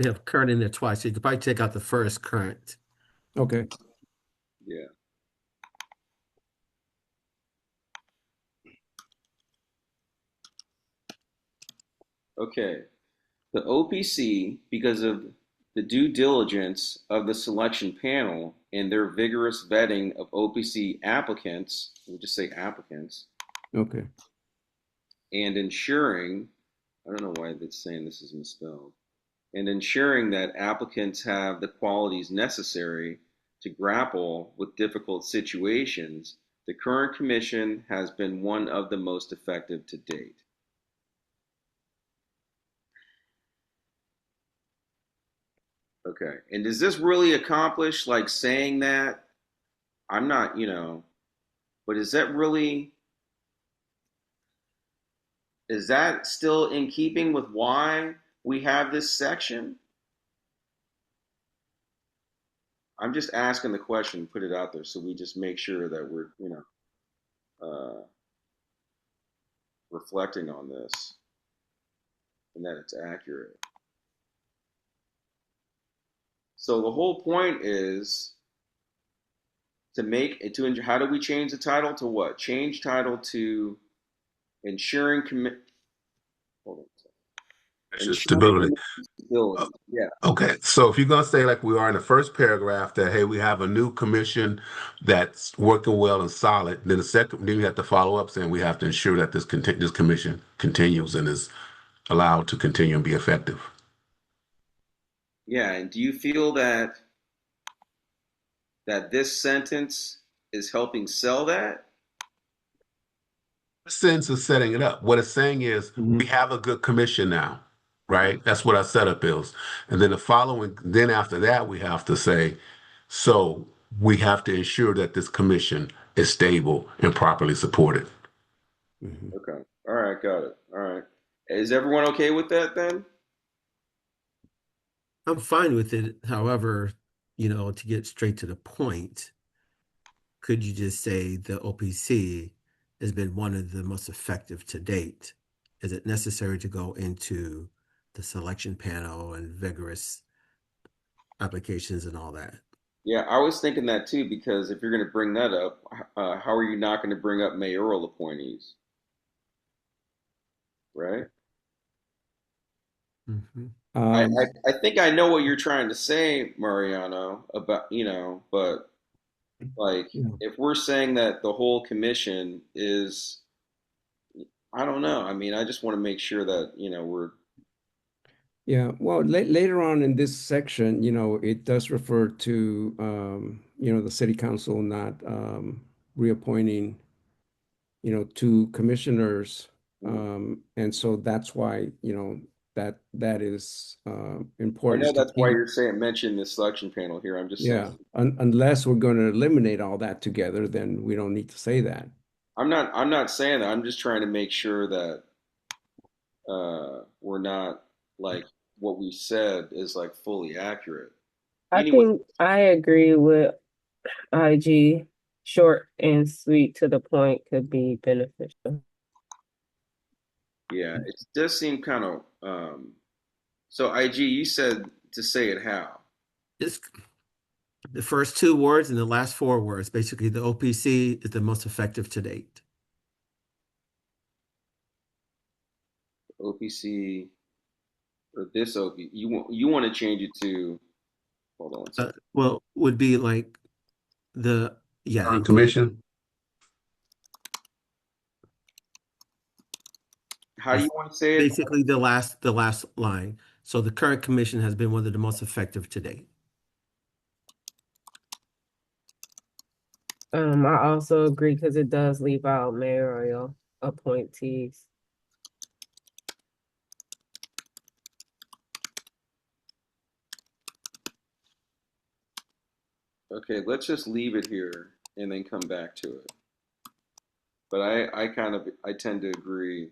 they have current in there twice. So you could probably take out the first current. Okay. Yeah. Okay. The OPC, because of the due diligence of the selection panel and their vigorous vetting of OPC applicants, we'll just say applicants, Okay. and ensuring, I don't know why it's saying this is misspelled, and ensuring that applicants have the qualities necessary to grapple with difficult situations, the current commission has been one of the most effective to date. Okay. And does this really accomplish like saying that? I'm not, but is that still in keeping with why we have this section? I'm just asking the question, put it out there so we just make sure that we're, reflecting on this and that it's accurate. So the whole point is how do we change the title to what? Change title to ensuring commit. Hold on a second. Just Ensuring stability. commission stability. Yeah. Okay, so if you're gonna say like we are in the first paragraph that hey, we have a new commission that's working well and solid, then then you have to follow up saying we have to ensure that this commission continues and is allowed to continue and be effective. Yeah. And do you feel that this sentence is helping sell that? Sense of setting it up. What it's saying is we have a good commission now, right? That's what our setup is. And then then after that, we have to say, so we have to ensure that this commission is stable and properly supported. Mhm. Okay. All right. Got it. All right. Is everyone okay with that then? I'm fine with it. However, to get straight to the point, could you just say the OPC has been one of the most effective to date? Is it necessary to go into the selection panel and vigorous applications and all that? Yeah, I was thinking that too because if you're going to bring that up, how are you not going to bring up mayoral appointees, right? Mhm. I, Um, I, I think I know what you're trying to say, Mariano, about, but like yeah. if we're saying that the whole commission is, I don't know. I mean, I just want to make sure that, we're, Yeah, well, later on in this section, it does refer to, the city council not reappointing, two commissioners. mm. And so that's why, that is I important know is to that's why keep, you're saying mention the selection panel here. I'm just saying, yeah, unless we're going to eliminate all that together, then we don't need to say that. I'm not saying that. I'm just trying to make sure that we're not like what we said is like fully accurate. I Anyway, think I agree with IG. Short and sweet to the point could be beneficial. yeah, it does seem kind of. So IG, you said to say it how? Just the first two words and the last four words. Basically, the OPC is the most effective to date. OPC or this OP? You want to change it to? Hold on one second. Well, would be like the, yeah, Current commission. How do you it's want to say it? basically the last line. So the current commission has been one of the most effective to date. I also agree because it does leave out mayoral appointees. Okay, let's just leave it here and then come back to it. But I tend to agree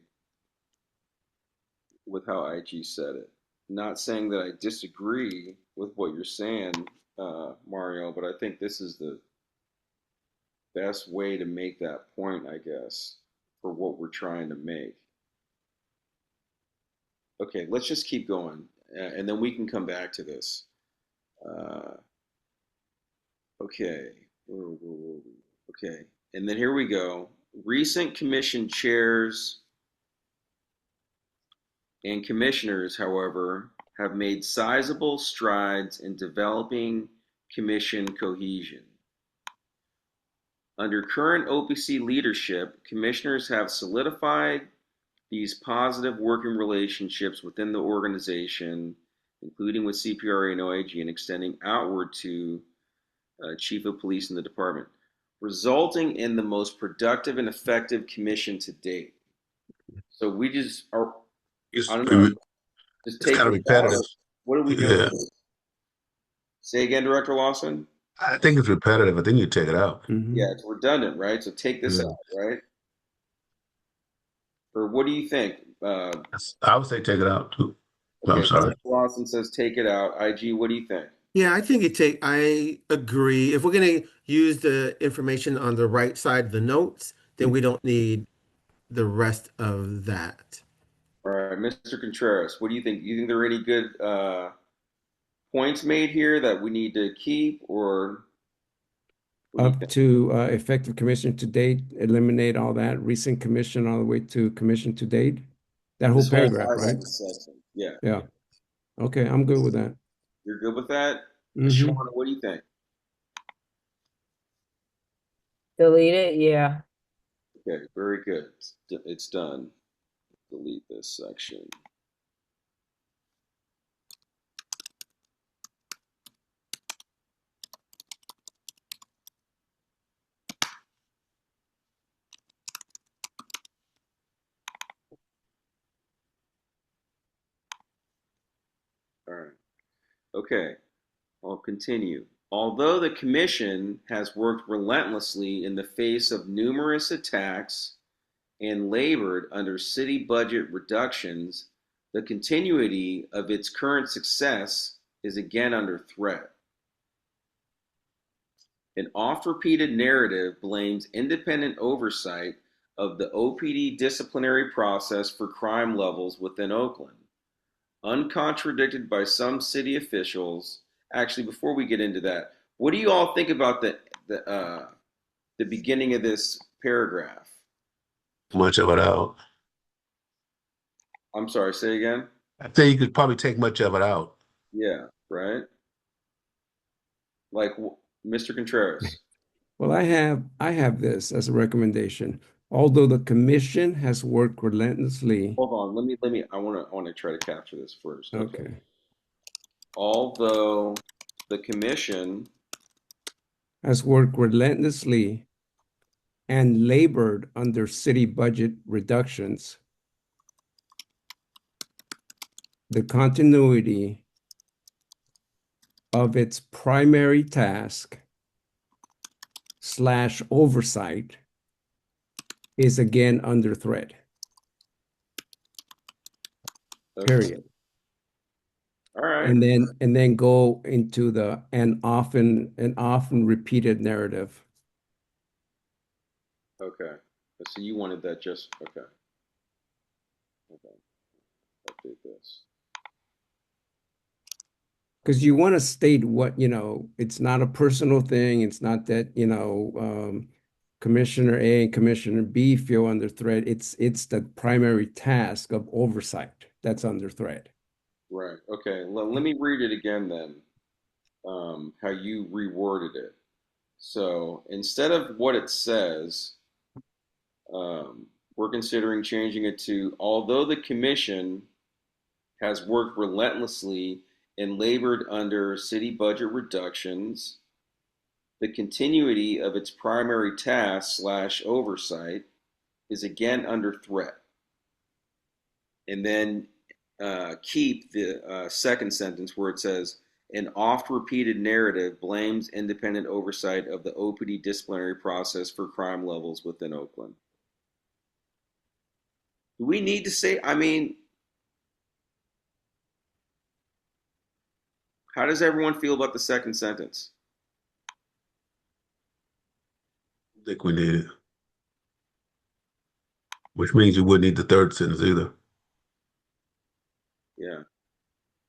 with how IG said it. Not saying that I disagree with what you're saying, Mario, but I think this is the best way to make that point, I guess, for what we're trying to make. Okay, let's just keep going, and then we can come back to this. Uh, okay, okay, and then here we go. Recent commission chairs and commissioners, however, have made sizable strides in developing commission cohesion. Under current OPC leadership, commissioners have solidified these positive working relationships within the organization, including with CPRA and OIG, and extending outward to Chief of Police in the department, resulting in the most productive and effective commission to date. So we just are, I It's, don't know, just it's take kind of this out, repetitive. or what are we doing? Yeah, Say again, Director Lawson? I think it's repetitive. I think you take it out. Yeah, it's redundant, right? So take this Yeah. out, right? Or what do you think? I would say take it out too. I'm Okay, sorry. Director Lawson says take it out. IG, what do you think? Yeah, I agree. If we're going to use the information on the right side of the notes, then we don't need the rest of that. All right, Mr. Contreras, what do you think? You think there are any good points made here that we need to keep, or what do you Up think? to effective commission to date, eliminate all that recent commission all the way to commission to date. That whole This whole paragraph, right? highlighted section. Yeah, Yeah. Okay, I'm good with that. you're good with that? Hmm. Shauna, what do you think? Delete it, yeah. Okay, very good. It's done. Delete this section. All right. Okay, I'll continue. Although the Commission has worked relentlessly in the face of numerous attacks and labored under city budget reductions, the continuity of its current success is again under threat. An oft-repeated narrative blames independent oversight of the OPD disciplinary process for crime levels within Oakland, uncontradicted by some city officials. Actually, before we get into that, what do you all think about the beginning of this paragraph? Much of it out. I'm sorry, say again. I think you could probably take much of it out. Yeah, right. Like Mr. Contreras. Well, I have this as a recommendation. Although the commission has worked relentlessly, Hold on. Let me. I want to try to capture this first. Okay. okay, Although the commission has worked relentlessly and labored under city budget reductions, the continuity of its primary task slash oversight is again under threat. Okay. Period. All right. And then go into the and often repeated narrative. Okay. So you wanted that just okay. Okay. Update this. Because you want to state what, it's not a personal thing. It's not that, Commissioner A and Commissioner B feel under threat. It's the primary task of oversight that's under threat. Right. Okay. Let me read it again then. How you reworded it. So instead of what it says, we're considering changing it to although the commission has worked relentlessly and labored under city budget reductions, the continuity of its primary task slash oversight is again under threat. And then keep the second sentence where it says, an oft-repeated narrative blames independent oversight of the OPD disciplinary process for crime levels within Oakland. Do we need to say, I mean, how does everyone feel about the second sentence? I think we need it, which means you wouldn't need the third sentence either. Yeah.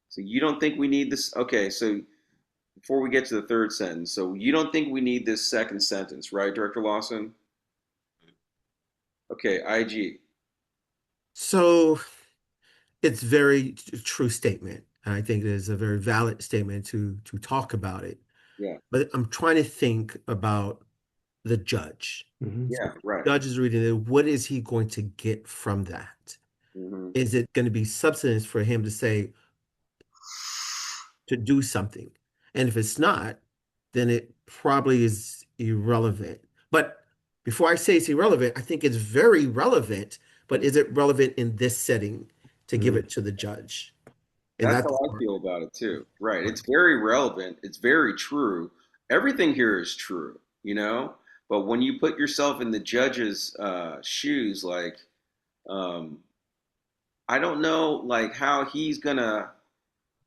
So you don't think we need this? Okay, so before we get to the third sentence, so you don't think we need this second sentence, right, Director Lawson? Okay, IG. So it's very true statement. And I think it is a very valid statement to talk about it. Yeah, But I'm trying to think about the judge. Mhm. So yeah, right. the judge is reading it. What is he going to get from that? Hmm. Is it going to be substance for him to say to do something? And if it's not, then it probably is irrelevant. But before I say it's irrelevant, I think it's very relevant. But is it relevant in this setting to give Mhm. it to the judge? And That's that's how the I part. feel about it too. Right. Right. It's very relevant. It's very true. Everything here is true, you know? But when you put yourself in the judge's shoes, like, um, I don't know, like, how he's gonna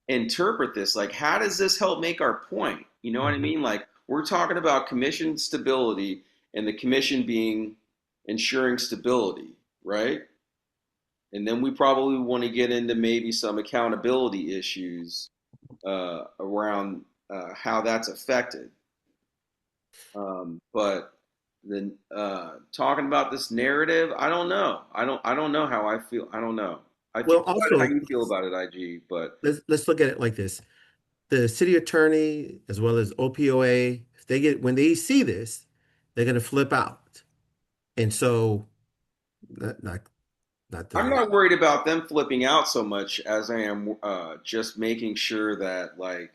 interpret this. Like, how does this help make our point? You know what I Mhm. mean? Like, we're talking about commission stability and the commission being ensuring stability, right? And then we probably want to get into maybe some accountability issues around how that's affected. But then talking about this narrative, I don't know. I don't know how I feel. I don't know. I feel Well, about it how also, you feel about it, IG. But let's look at it like this. The city attorney, as well as OPOA, if they get when they see this, they're going to flip out. And so, not not, not I'm the not worried about them flipping out so much as I am just making sure that like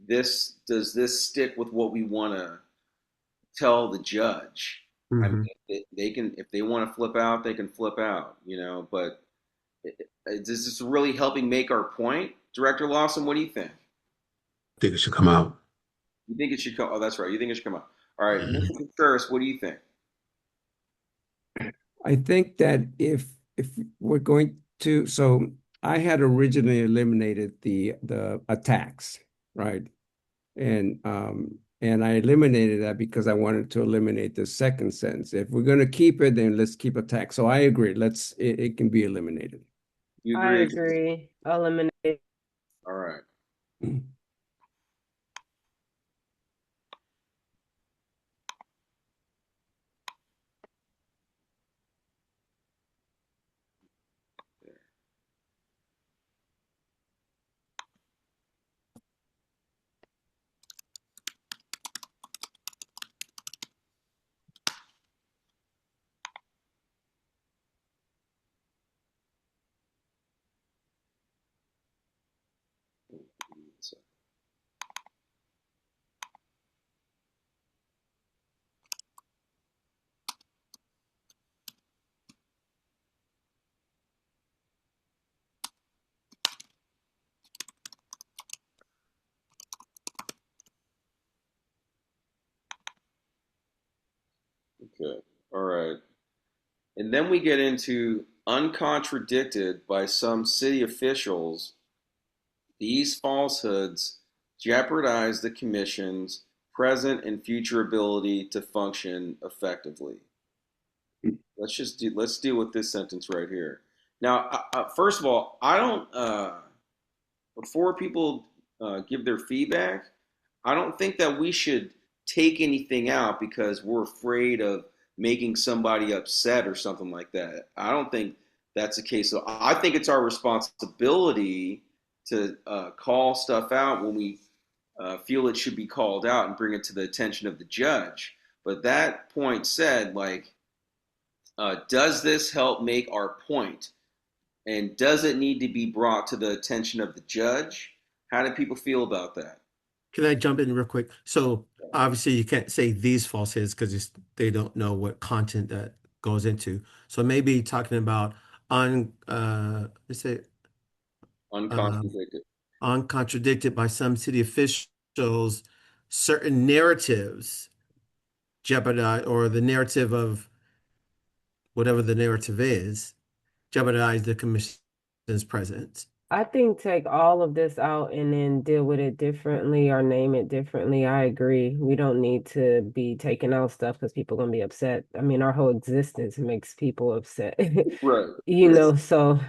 this does this stick with what we want to tell the judge. I mean, Mhm. they can if they want to flip out, they can flip out, you know. But is this really helping make our point, Director Lawson? What do you think? I think it should come out. You think it should come? Oh, that's right. You think it should come out. All right, Mhm. Mr. Contreras, what do you think? I think that if we're going to, so I had originally eliminated the attacks, right? And I eliminated that because I wanted to eliminate the second sentence. If we're going to keep it, then let's keep attack. So I agree. It can be eliminated. You I agree? agree. Eliminate. All right. Okay. All right. And then we get into uncontradicted by some city officials. These falsehoods jeopardize the commission's present and future ability to function effectively. Let's deal with this sentence right here. Now, first of all, I don't before people give their feedback, I don't think that we should take anything out because we're afraid of making somebody upset or something like that. I don't think that's the case. So I think it's our responsibility to call stuff out when we feel it should be called out and bring it to the attention of the judge. But that point said, like, does this help make our point? And does it need to be brought to the attention of the judge? How do people feel about that? Can I jump in real quick? So obviously you can't say these falsehoods because they don't know what content that goes into. So maybe talking about on let's say um, Uncontradicted. uncontradicted by some city officials, certain narratives jeopardize, or the narrative of whatever the narrative is, jeopardize the commission's presence. I think take all of this out and then deal with it differently or name it differently. I agree. We don't need to be taking out stuff because people are gonna be upset. I mean, our whole existence makes people upset. Right. You know, so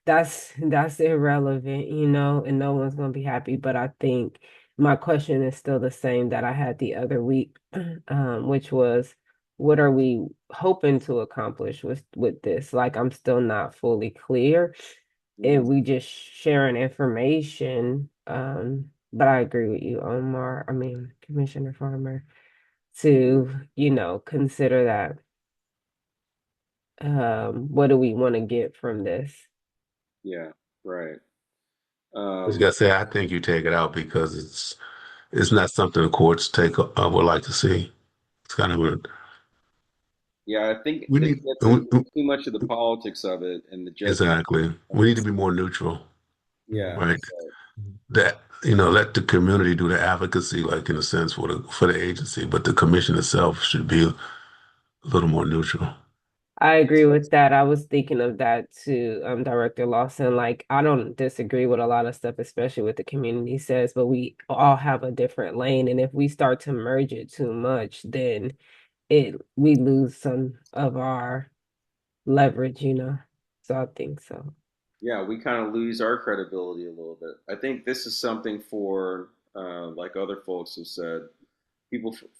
that's irrelevant, you know, and no one's gonna be happy. But I think my question is still the same that I had the other week, which was what are we hoping to accomplish with this? Like I'm still not fully clear Mhm. if we just sharing information. But I agree with you, Omar. I mean, Commissioner Farmer, to, you know, consider that. What do we want to get from this? Yeah, right. I just gotta say, I think you take it out because it's not something the courts would like to see. It's kind of weird. Yeah, I think We this need gets into too much of the politics of it and the judgment. exactly. We need to be more neutral, Yeah, right? That let the community do the advocacy, like in a sense for the agency, but the commission itself should be a little more neutral. I agree with that. I was thinking of that too, Director Lawson. Like, I don't disagree with a lot of stuff, especially what the community says, but we all have a different lane. And if we start to merge it too much, then we lose some of our leverage, you know. So I think so. yeah, we kind of lose our credibility a little bit. I think this is something for, like other folks have said,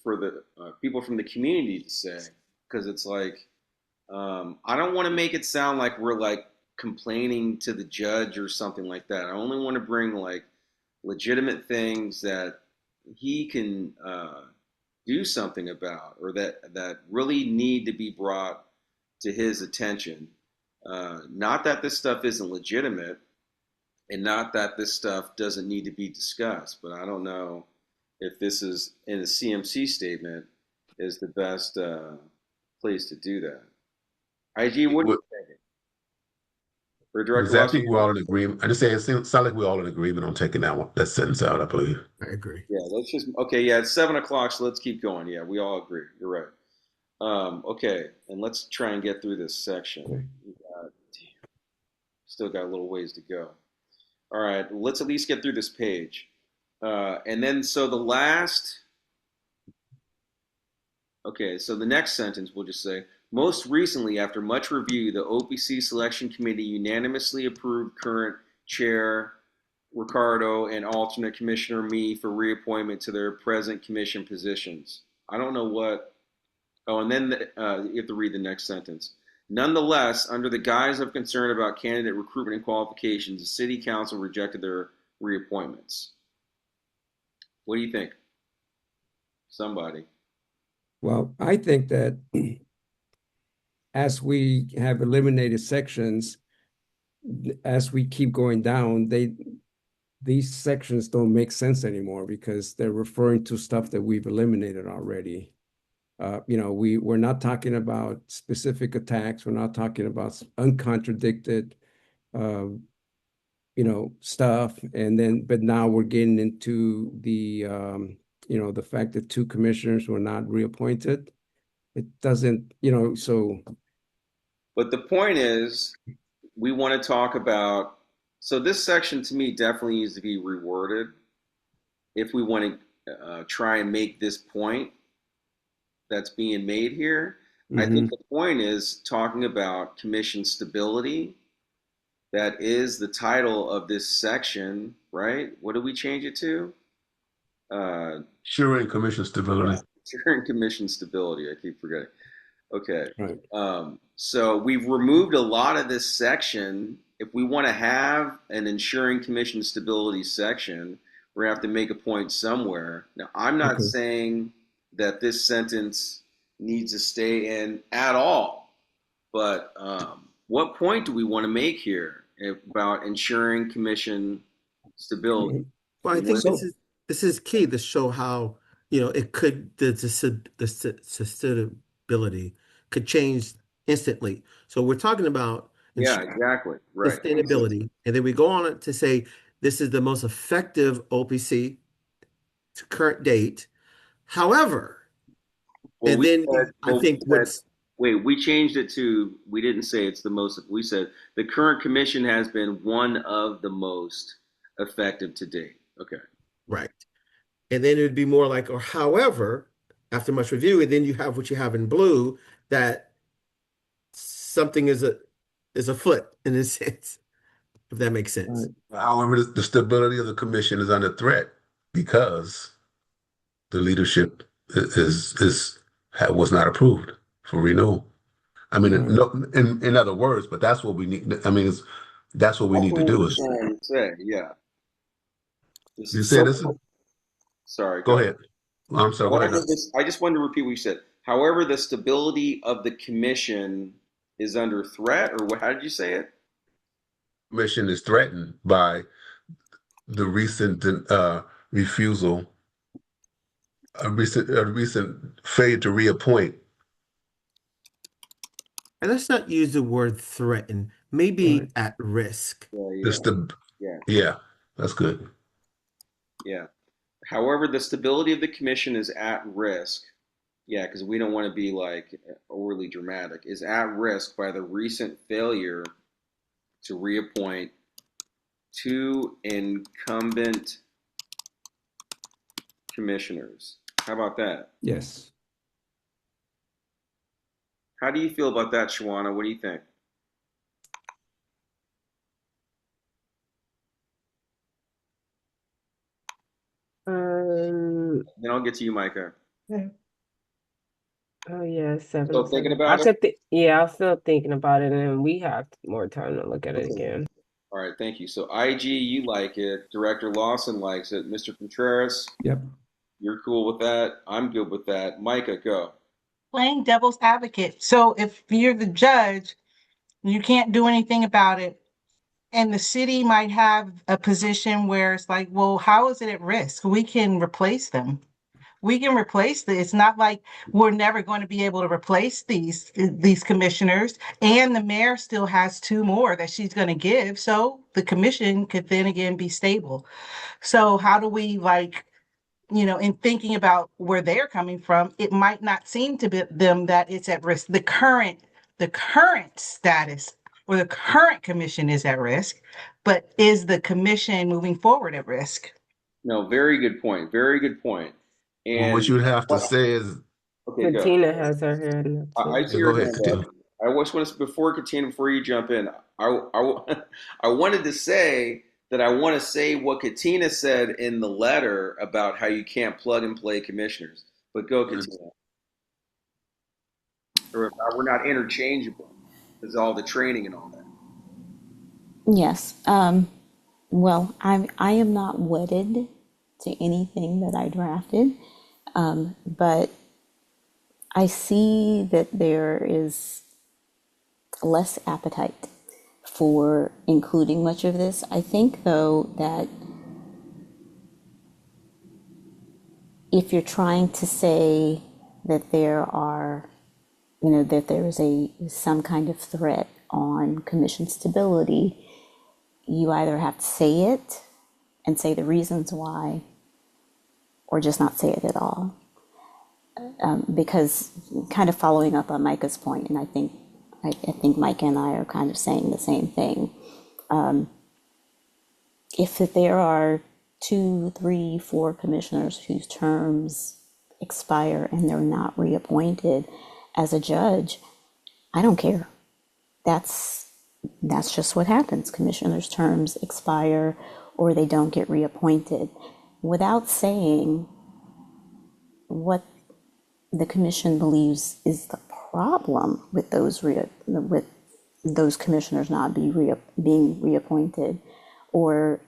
for the people from the community to say, because it's like I don't want to make it sound like we're like complaining to the judge or something like that. I only want to bring like legitimate things that he can do something about, or that really need to be brought to his attention. Not that this stuff isn't legitimate, and not that this stuff doesn't need to be discussed. But I don't know if this is in a CMC statement is the best place to do that. IG, what do you think? Or Director Because I Lawson? think we're all in agreement. I just say it sounds like we're all in agreement on taking that sentence out, I believe. I agree. Yeah, let's just okay. Yeah, it's 7 o'clock, so let's keep going. Yeah, we all agree. You're right. Okay, and let's try and get through this section. We got, still got a little ways to go. All right, let's at least get through this page. And then, so the last, okay, so the next sentence we'll just say, most recently, after much review, the OPC Selection Committee unanimously approved current chair Ricardo and alternate Commissioner Me for reappointment to their present commission positions. I don't know what. Oh, and then you have to read the next sentence. Nonetheless, under the guise of concern about candidate recruitment and qualifications, the City Council rejected their reappointments. What do you think? Somebody. Well, I think that as we have eliminated sections, as we keep going down, these sections don't make sense anymore because they're referring to stuff that we've eliminated already. We're not talking about specific attacks. We're not talking about uncontradicted, uh, stuff. But now we're getting into the fact that two commissioners were not reappointed. It doesn't, so. But the point is, we want to talk about. So this section to me definitely needs to be reworded if we want to try and make this point that's being made here. I think Mhm. the point is talking about commission stability. That is the title of this section, right? What do we change it to? Uh, Ensuring commission stability. Securing commission stability. I keep forgetting. Okay. Right. So we've removed a lot of this section. If we want to have an ensuring commission stability section, we're going to have to make a point somewhere. Now, I'm not Okay. saying that this sentence needs to stay in at all, but what point do we want to make here about ensuring commission stability? Well, I think So, this is key to show how, it could the sustainability could change instantly. So we're talking about Yeah, exactly. Right. sustainability, and then we go on to say this is the most effective OPC to current date. However, Well, and we then said, I think what's wait, we changed it to, we didn't say it's the most, we said the current commission has been one of the most effective to date. Okay. right. And then it would be more like, or however, after much review, and then you have what you have in blue, that something is afoot in a sense, if that makes sense. Right. However, the stability of the commission is under threat because the leadership was not approved for renewal. I mean, Right. no, in other words, but that's what we need. I mean, that's what we That's need to what do we're is trying to say. Yeah. you This, say So this. sorry, Go go ahead. ahead. I'm sorry. Go ahead. However, this, I just wanted to repeat what you said. However, the stability of the commission is under threat, or what, how did you say it? Commission is threatened by the recent refusal, a recent failure to reappoint. and let's not use the word threaten, Right. maybe at risk. Yeah, The yeah, st yeah, Yeah, that's good. yeah. However, the stability of the commission is at risk. Yeah, because we don't want to be like overly dramatic. Is at risk by the recent failure to reappoint two incumbent commissioners. How about that? Yes. How do you feel about that, Shawana? What do you think? Um, Then I'll get to you, Micah. oh yeah, Still thinking 7-7. I about it? could yeah, I'm still thinking about it, and we have more time to look at it Okay. again. All right, thank you. So IG, you like it. Director Lawson likes it. Mr. Contreras, Yep. you're cool with that. I'm good with that. Micah, go. Playing devil's advocate. So if you're the judge, you can't do anything about it. And the city might have a position where it's like, well, how is it at risk? We can replace them. We can replace this. It's not like we're never going to be able to replace these commissioners. And the mayor still has two more that she's going to give. So the commission could then again be stable. So how do we like, in thinking about where they're coming from, it might not seem to be them that it's at risk. The current status or the current commission is at risk, but is the commission moving forward at risk? No, very good point. Very good point. Well, what And you would have to what? say is, Okay, go. Katina has her hand up I too. see yeah, go your ahead, hand up. Katina. I just want to, before Katina, before you jump in, I wanted to say that I want to say what Katina said in the letter about how you can't plug and play commissioners. But go, Katina. Or if we're not interchangeable because all the training and all that. Yes. Well, I am not wedded to anything that I drafted, but I see that there is less appetite for including much of this. I think, though, that if you're trying to say that there are, that there is some kind of threat on commission stability, you either have to say it and say the reasons why, or just not say it at all. Because kind of following up on Micah's point, and I think Micah and I are kind of saying the same thing. If there are 2, 3, 4 commissioners whose terms expire and they're not reappointed, as a judge, I don't care. That's just what happens. Commissioners' terms expire or they don't get reappointed without saying what the commission believes is the problem with those commissioners not being reappointed, or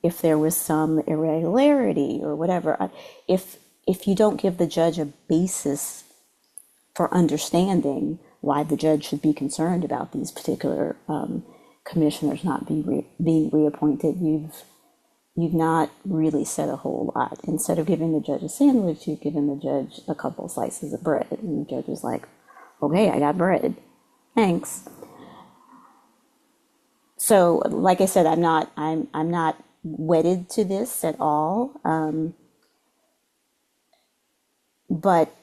if there was some irregularity or whatever. If you don't give the judge a basis for understanding why the judge should be concerned about these particular commissioners not being reappointed, you've not really said a whole lot. Instead of giving the judge a sandwich, you've given the judge a couple slices of bread, and the judge is like, "Okay, I got bread, thanks." So, like I said, I'm not wedded to this at all, but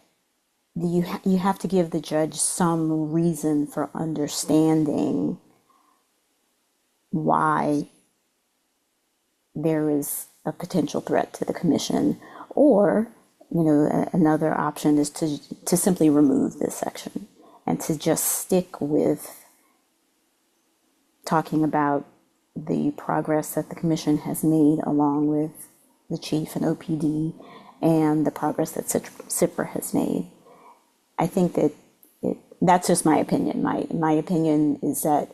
you have to give the judge some reason for understanding why there is a potential threat to the commission, or another option is to simply remove this section and to just stick with talking about the progress that the commission has made along with the chief and OPD and the progress that CIPRA has made. I think that that's just my opinion. My opinion is that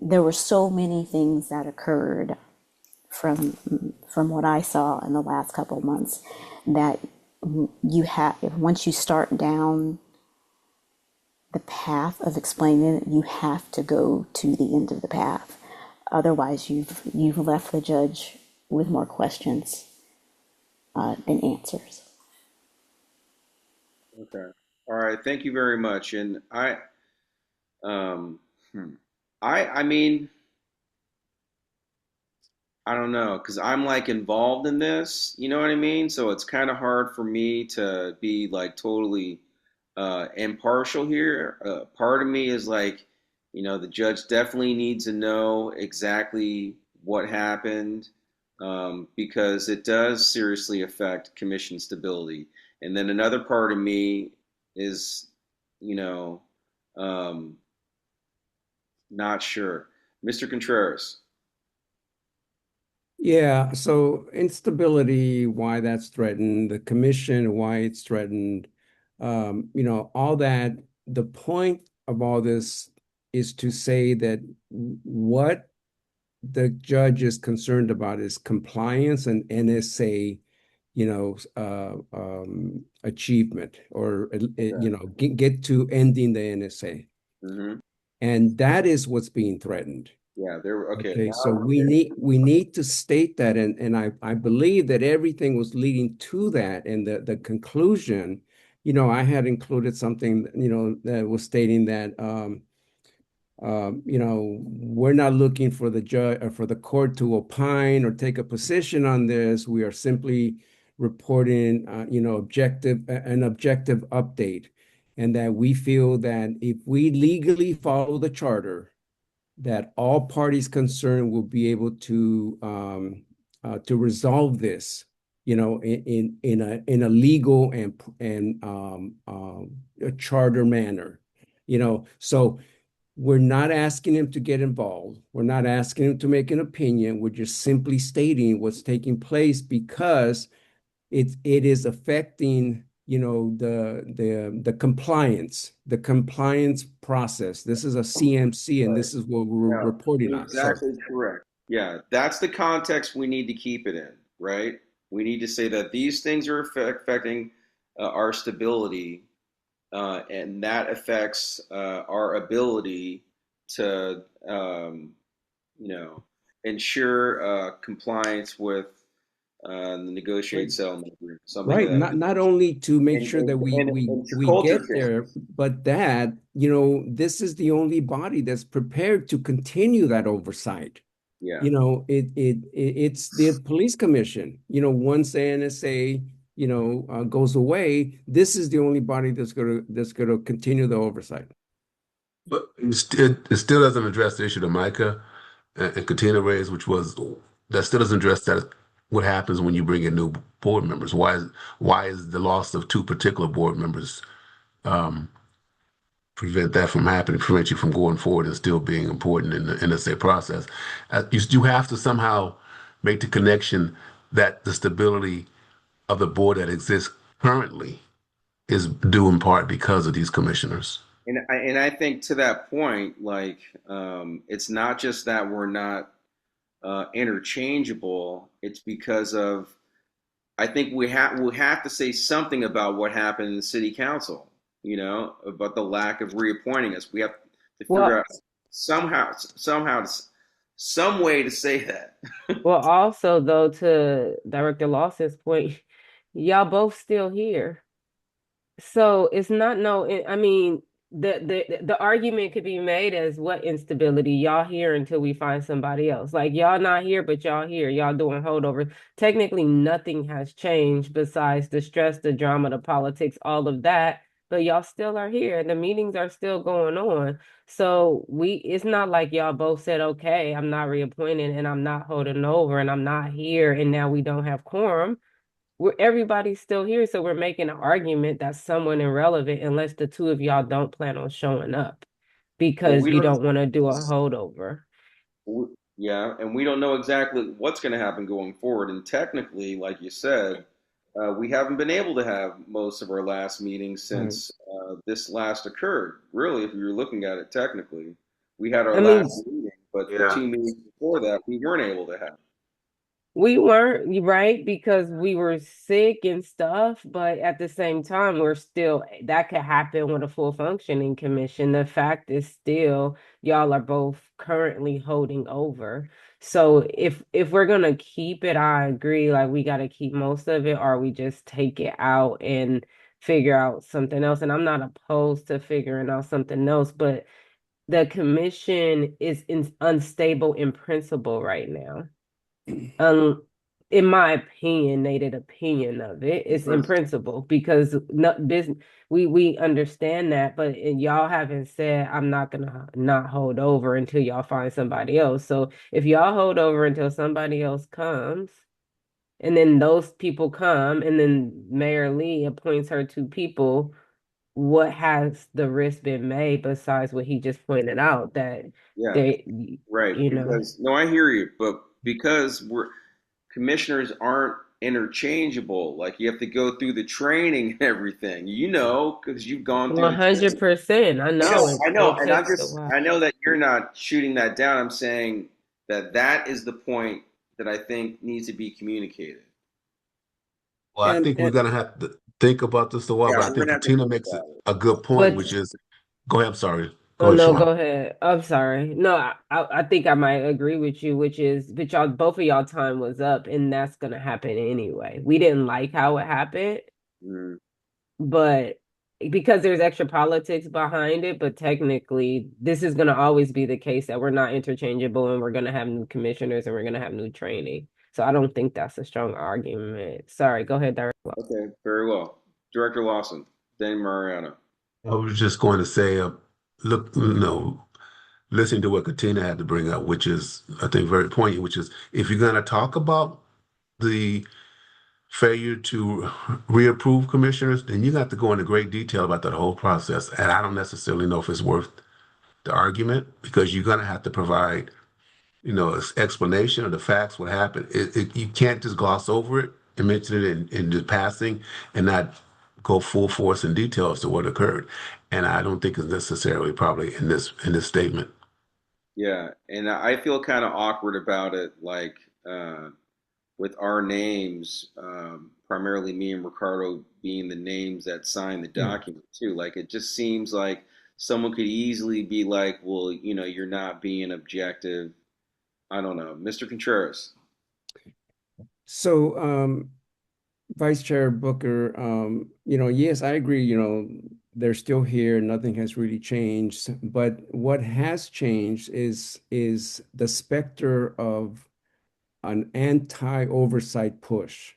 there were so many things that occurred from what I saw in the last couple of months that once you start down the path of explaining it, you have to go to the end of the path. Otherwise, you've left the judge with more questions than answers. Okay. All right. Thank you very much. And um, hmm. I mean, I don't know, because I'm like involved in this, you know what I mean? So it's kind of hard for me to be like totally impartial here. Part of me is like, the judge definitely needs to know exactly what happened, because it does seriously affect commission stability. And then another part of me is, you know, um, not sure. Mr. Contreras. Yeah, so instability, why that's threatened, the commission, why it's threatened, all that. The point of all this is to say that what the judge is concerned about is compliance and NSA, achievement, or Okay. get to ending the NSA, Hmm. and that is what's being threatened. Yeah, there. Okay. Okay, so Now, we need to state that, and I believe that everything was leading to that, and the conclusion, I had included something, that was stating that we're not looking for the judge or for the court to opine or take a position on this. We are simply reporting, an objective update, and that we feel that if we legally follow the charter, that all parties concerned will be able to resolve this, in a legal and a charter manner, So we're not asking him to get involved. We're not asking him to make an opinion. We're just simply stating what's taking place because it is affecting, the compliance process. This is a CMC, and right. this is what we're Yeah, reporting you're on. So exactly correct. Yeah, that's the context we need to keep it in, right? We need to say that these things are affecting our stability, and that affects our ability to, you know, ensure compliance with the negotiated settlement agreement, something right, that, not only to make and, sure that we we and we culture get change. there, but that, this is the only body that's prepared to continue that oversight. Yeah. It's the police commission. Once the NSA, goes away, this is the only body that's gonna continue the oversight. But it still doesn't address the issue that Micah and Katina raised, which was that still doesn't address that what happens when you bring in new board members. Why is the loss of two particular board members um, prevent that from happening, prevent you from going forward and still being important in the NSA process? You have to somehow make the connection that the stability of the board that exists currently is due in part because of these commissioners. And I think to that point, like, it's not just that we're not interchangeable. It's because of, I think we have to say something about what happened in the city council. About the lack of reappointing us. We have to figure Well, out somehow some way to say that. well, also though, to Director Lawson's point, y'all both still here. So it's not no, I mean, the argument could be made as what instability y'all here until we find somebody else. Like y'all not here, but y'all here. Y'all doing holdovers. Technically, nothing has changed besides the stress, the drama, the politics, all of that. But y'all still are here. The meetings are still going on. So it's not like y'all both said, okay, I'm not reappointed and I'm not holding over and I'm not here and now we don't have quorum. Everybody's still here, so we're making an argument that's somewhat irrelevant unless the two of y'all don't plan on showing up Well, because we you don't. don't want to do a holdover. Yeah, and we don't know exactly what's going to happen going forward. And technically, like you said, we haven't been able to have most of our last meetings Right. since this last occurred. Really, if you're looking at it technically, we had our I last mean, meeting, but the Yeah. 2 meetings before that, we weren't able to have. we weren't right because we were sick and stuff, but at the same time, we're still that could happen with a full functioning commission. The fact is still y'all are both currently holding over. So if we're gonna keep it, I agree, like we gotta keep most of it, or we just take it out and figure out something else. And I'm not opposed to figuring out something else, but the commission is unstable in principle right now. um in my opinionated opinion of it, it's in principle because not business, we understand that, but y'all haven't said I'm not gonna not hold over until y'all find somebody else. So if y'all hold over until somebody else comes and then those people come and then Mayor Lee appoints her two people, what has the risk been made besides what he just pointed out that Yeah, they, right. you know. Because no, I hear you, but because we're commissioners aren't interchangeable, like you have to go through the training and everything, because you've gone through the training. 100%. I I know, know I know, it and takes a while. I know that you're not shooting that down. I'm saying that that is the point that I think needs to be communicated. Well, I think we're And gonna have to think about this a while, Yeah, but I we're think gonna have to Katina think makes about it. a good point, But which is, go ahead, I'm sorry. Go oh ahead, no, Shawan. go ahead. I'm sorry. No, I think I might agree with you, which is, but y'all, both of y'all time was up, and that's gonna happen anyway. We didn't like how it happened, Mm, but because there's extra politics behind it, but technically, this is gonna always be the case that we're not interchangeable, and we're gonna have new commissioners, and we're gonna have new training. So I don't think that's a strong argument. Sorry, go ahead, Director. okay, very well. Director Lawson, Dane Mariano. I was just going to say, look, listening to what Katina had to bring up, which is, I think, very poignant, which is if you're going to talk about the failure to reapprove commissioners, then you got to go into great detail about that whole process. And I don't necessarily know if it's worth the argument because you're going to have to provide, explanation of the facts, what happened. You can't just gloss over it and mention it in just passing and not go full force in detail as to what occurred. And I don't think it's necessarily probably in this statement. Yeah, and I feel kind of awkward about it, like with our names, primarily me and Ricardo being the names that signed the yeah. document too. Like it just seems like someone could easily be like, well, you're not being objective. I don't know, Mr. Contreras. So, Vice Chair Booker, yes, I agree, they're still here, nothing has really changed. But what has changed is the specter of an anti-oversight push.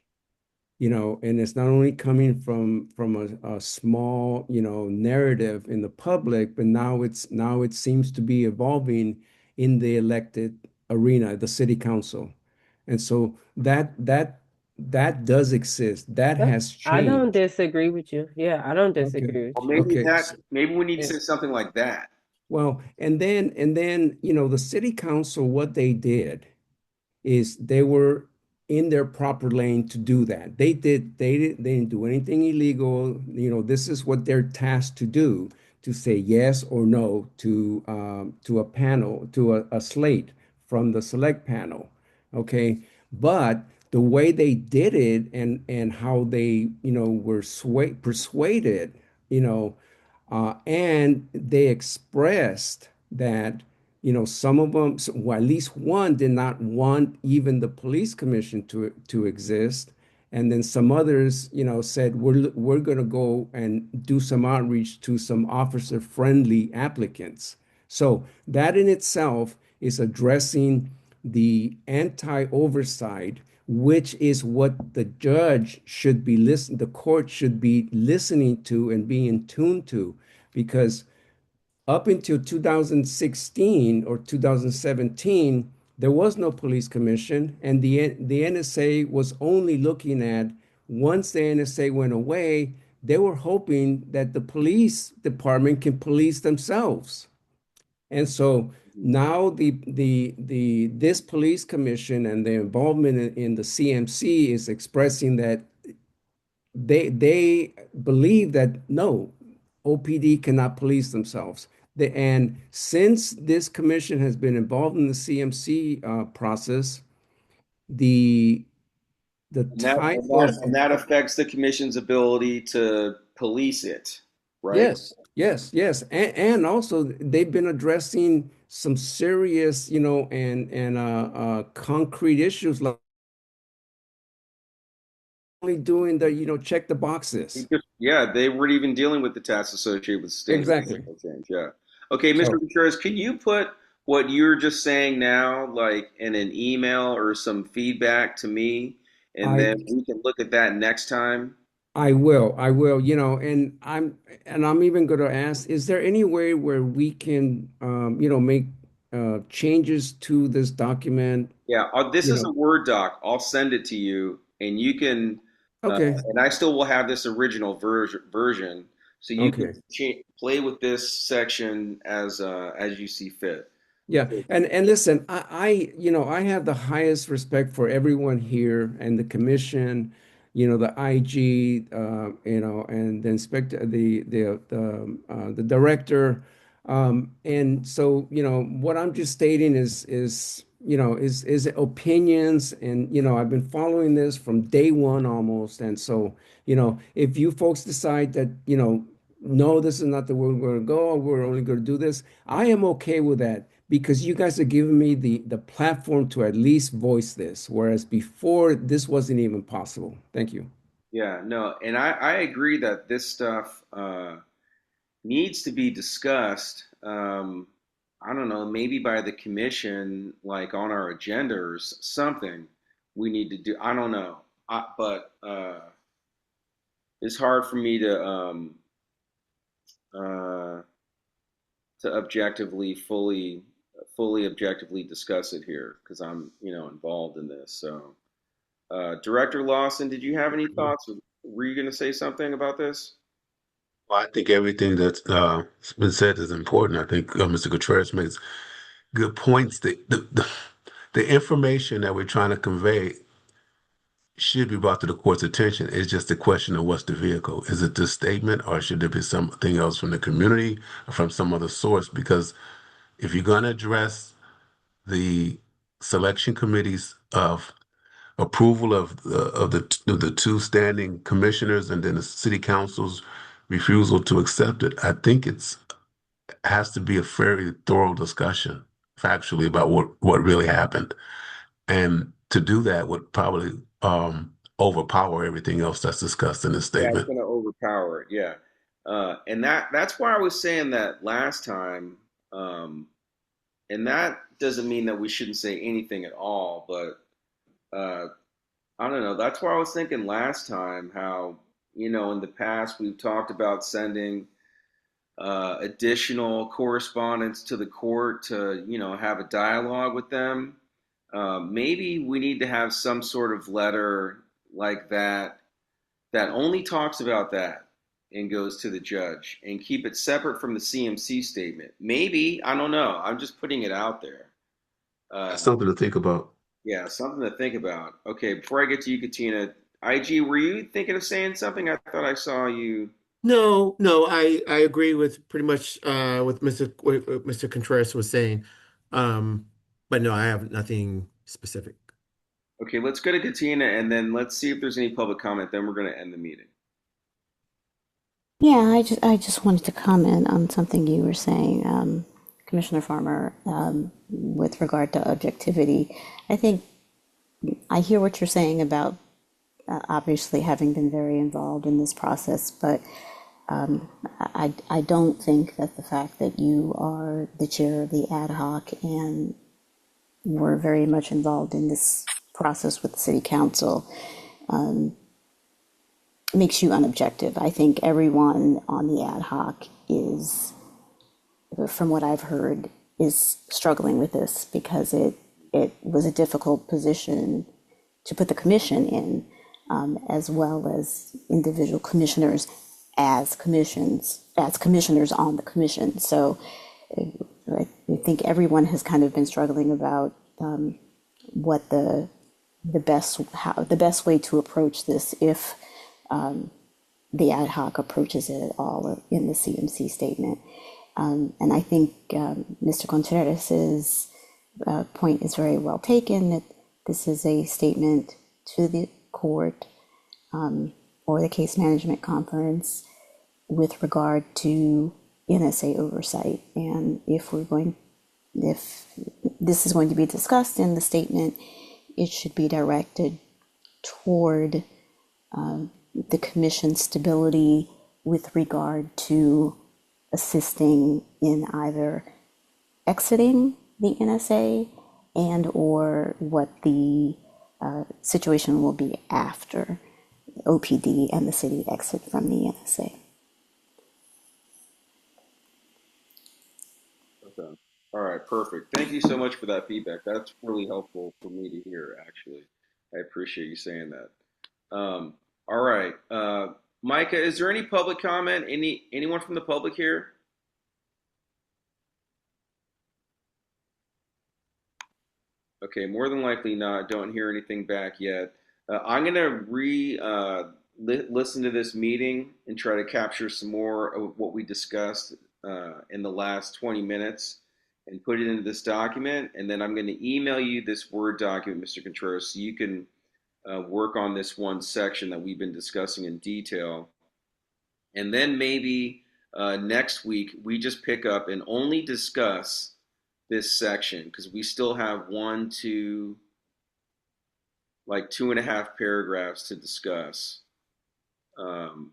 And it's not only coming from a small, narrative in the public, but now it seems to be evolving in the elected arena, the city council. And so that does exist. That has I don't changed. disagree with you. Yeah, I don't Okay. disagree Well, with you. Okay. maybe we need to Yeah. say something like that. Well, and then, the city council, what they did is they were in their proper lane to do that. They didn't do anything illegal. This is what they're tasked to do, to say yes or no to a panel, to a slate from the select panel. Okay. But the way they did it and how they, were persuaded, you know, and they expressed that, some of them, well, at least one did not want even the police commission to exist. And then some others, said we're going to go and do some outreach to some officer-friendly applicants. So that in itself is addressing the anti-oversight, which is what the judge should be the court should be listening to and being tuned to, because up until 2016 or 2017, there was no police commission, and the NSA was only looking at, once the NSA went away, they were hoping that the police department can police themselves. And so now the this police commission and the involvement in the CMC is expressing that they believe that no, OPD cannot police themselves. And since this commission has been involved in the CMC process, the the And that type and of that and that affects the commission's ability to police it, right? yes, yes, yes, and also they've been addressing some serious, and concrete issues, like only doing the, check the boxes. Yeah, they weren't even dealing with the tasks associated with sustainable Exactly. change. Yeah. Okay, Mr. So Gutierrez, can you put what you're just saying now, like in an email or some feedback to me, and I then we can look at that next time? I will, and I'm even going to ask, is there any way where we can, make changes to this document? Yeah, this You is know, a Word doc. I'll send it to you, and you can, okay, and I still will have this original version, so you can okay. play with this section as you see fit. Yeah, and listen, I have the highest respect for everyone here and the commission, the IG, and the inspector, the director, and so what I'm just stating is opinions, and I've been following this from day one almost, and so if you folks decide that no, this is not the way we're going to go, we're only going to do this, I am okay with that, because you guys are giving me the platform to at least voice this, whereas before this wasn't even possible. Thank you. Yeah, no, and I agree that this stuff needs to be discussed. I don't know, maybe by the commission, like on our agenda or something we need to do. I don't know, but it's hard for me uh, to objectively, fully objectively discuss it here because I'm, involved in this. So, Director Lawson, did you have any thoughts? Were you going to say something about this? Well, I think everything that's been said is important. I think Mr. Contreras makes good points. The information that we're trying to convey should be brought to the court's attention. It's just a question of what's the vehicle. Is it this statement, or should there be something else from the community or from some other source? Because if you're going to address the selection committee's of approval of the two standing commissioners and then the city council's refusal to accept it, I think it's has to be a very thorough discussion factually about what really happened. And to do that would probably overpower everything else that's discussed in this Yeah, it's statement. going to overpower it. Yeah, and that's why I was saying that last time. And that doesn't mean that we shouldn't say anything at all, but uh, I don't know. That's why I was thinking last time how, in the past we've talked about sending additional correspondence to the court to, have a dialogue with them. Maybe we need to have some sort of letter like that only talks about that and goes to the judge and keep it separate from the CMC statement. Maybe, I don't know. I'm just putting it out there. That's Uh, something to think about. yeah, something to think about. Okay, before I get to you, Katina, IG, were you thinking of saying something? I thought I saw you. No, no, I agree with pretty much with what Mr. Contreras was saying. Um, but no, I have nothing specific. Okay, let's go to Katina and then let's see if there's any public comment. Then we're going to end the meeting. Yeah, I just wanted to comment on something you were saying, Commissioner Farmer, with regard to objectivity. I think I hear what you're saying about obviously having been very involved in this process, but I don't think that the fact that you are the chair of the ad hoc and were very much involved in this process with the city council makes you unobjective. I think everyone on the ad hoc is, from what I've heard, is struggling with this because it was a difficult position to put the commission in, as well as individual commissioners as commissioners on the commission. So I think everyone has kind of been struggling about what the best way to approach this if the ad hoc approaches it at all in the CMC statement. And I think Mr. Contreras' point is very well taken, that this is a statement to the court or the case management conference with regard to NSA oversight. And if this is going to be discussed in the statement, it should be directed toward the commission's stability with regard to assisting in either exiting the NSA and or what the situation will be after OPD and the city exit from the NSA. Okay. All right, perfect. Thank you so much for that feedback. That's really helpful for me to hear, actually. I appreciate you saying that. All right. Micah, is there any public comment? Anyone from the public here? Okay, more than likely not. Don't hear anything back yet. I'm gonna listen to this meeting and try to capture some more of what we discussed in the last 20 minutes and put it into this document. And then I'm going to email you this Word document, Mr. Contreras, so you can work on this one section that we've been discussing in detail. And then maybe next week we just pick up and only discuss this section because we still have like 2.5 paragraphs to discuss. And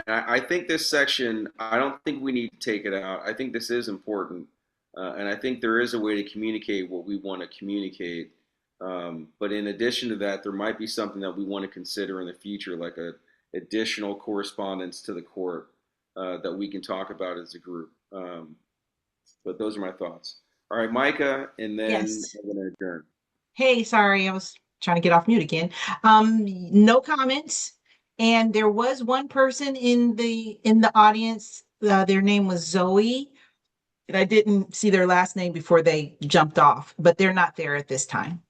I think this section, I don't think we need to take it out. I think this is important. And I think there is a way to communicate what we want to communicate. But in addition to that, there might be something that we want to consider in the future, like a additional correspondence to the court that we can talk about as a group. But those are my thoughts. All right, Micah, and then Yes. I'm going to adjourn. Hey, sorry, I was trying to get off mute again. No comments. And there was one person in the audience. Their name was Zoe, and I didn't see their last name before they jumped off, but they're not there at this time.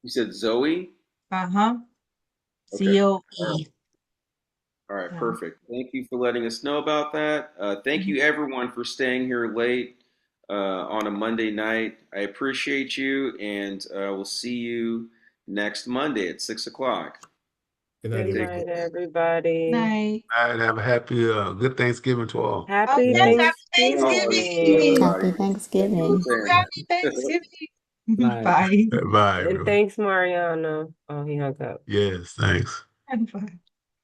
You said Zoe? Uh-huh. Okay. COE. All right, perfect. Thank you for letting us know about that. Thank you, everyone, for staying here late on a Monday night. I appreciate you, and we'll see you next Monday at 6 o'clock. Good night, Good Take everybody. night, care. everybody. Night. All right, have a happy, good Thanksgiving to all. Oh, Happy yes, Yes. happy Oh, see Thanksgiving. everybody. Happy Thank you for Thanksgiving. saying Happy Thanksgiving. Bye. Bye. Bye, And everyone. thanks, Mariano. Oh, he hung up. Yes, thanks. Bye.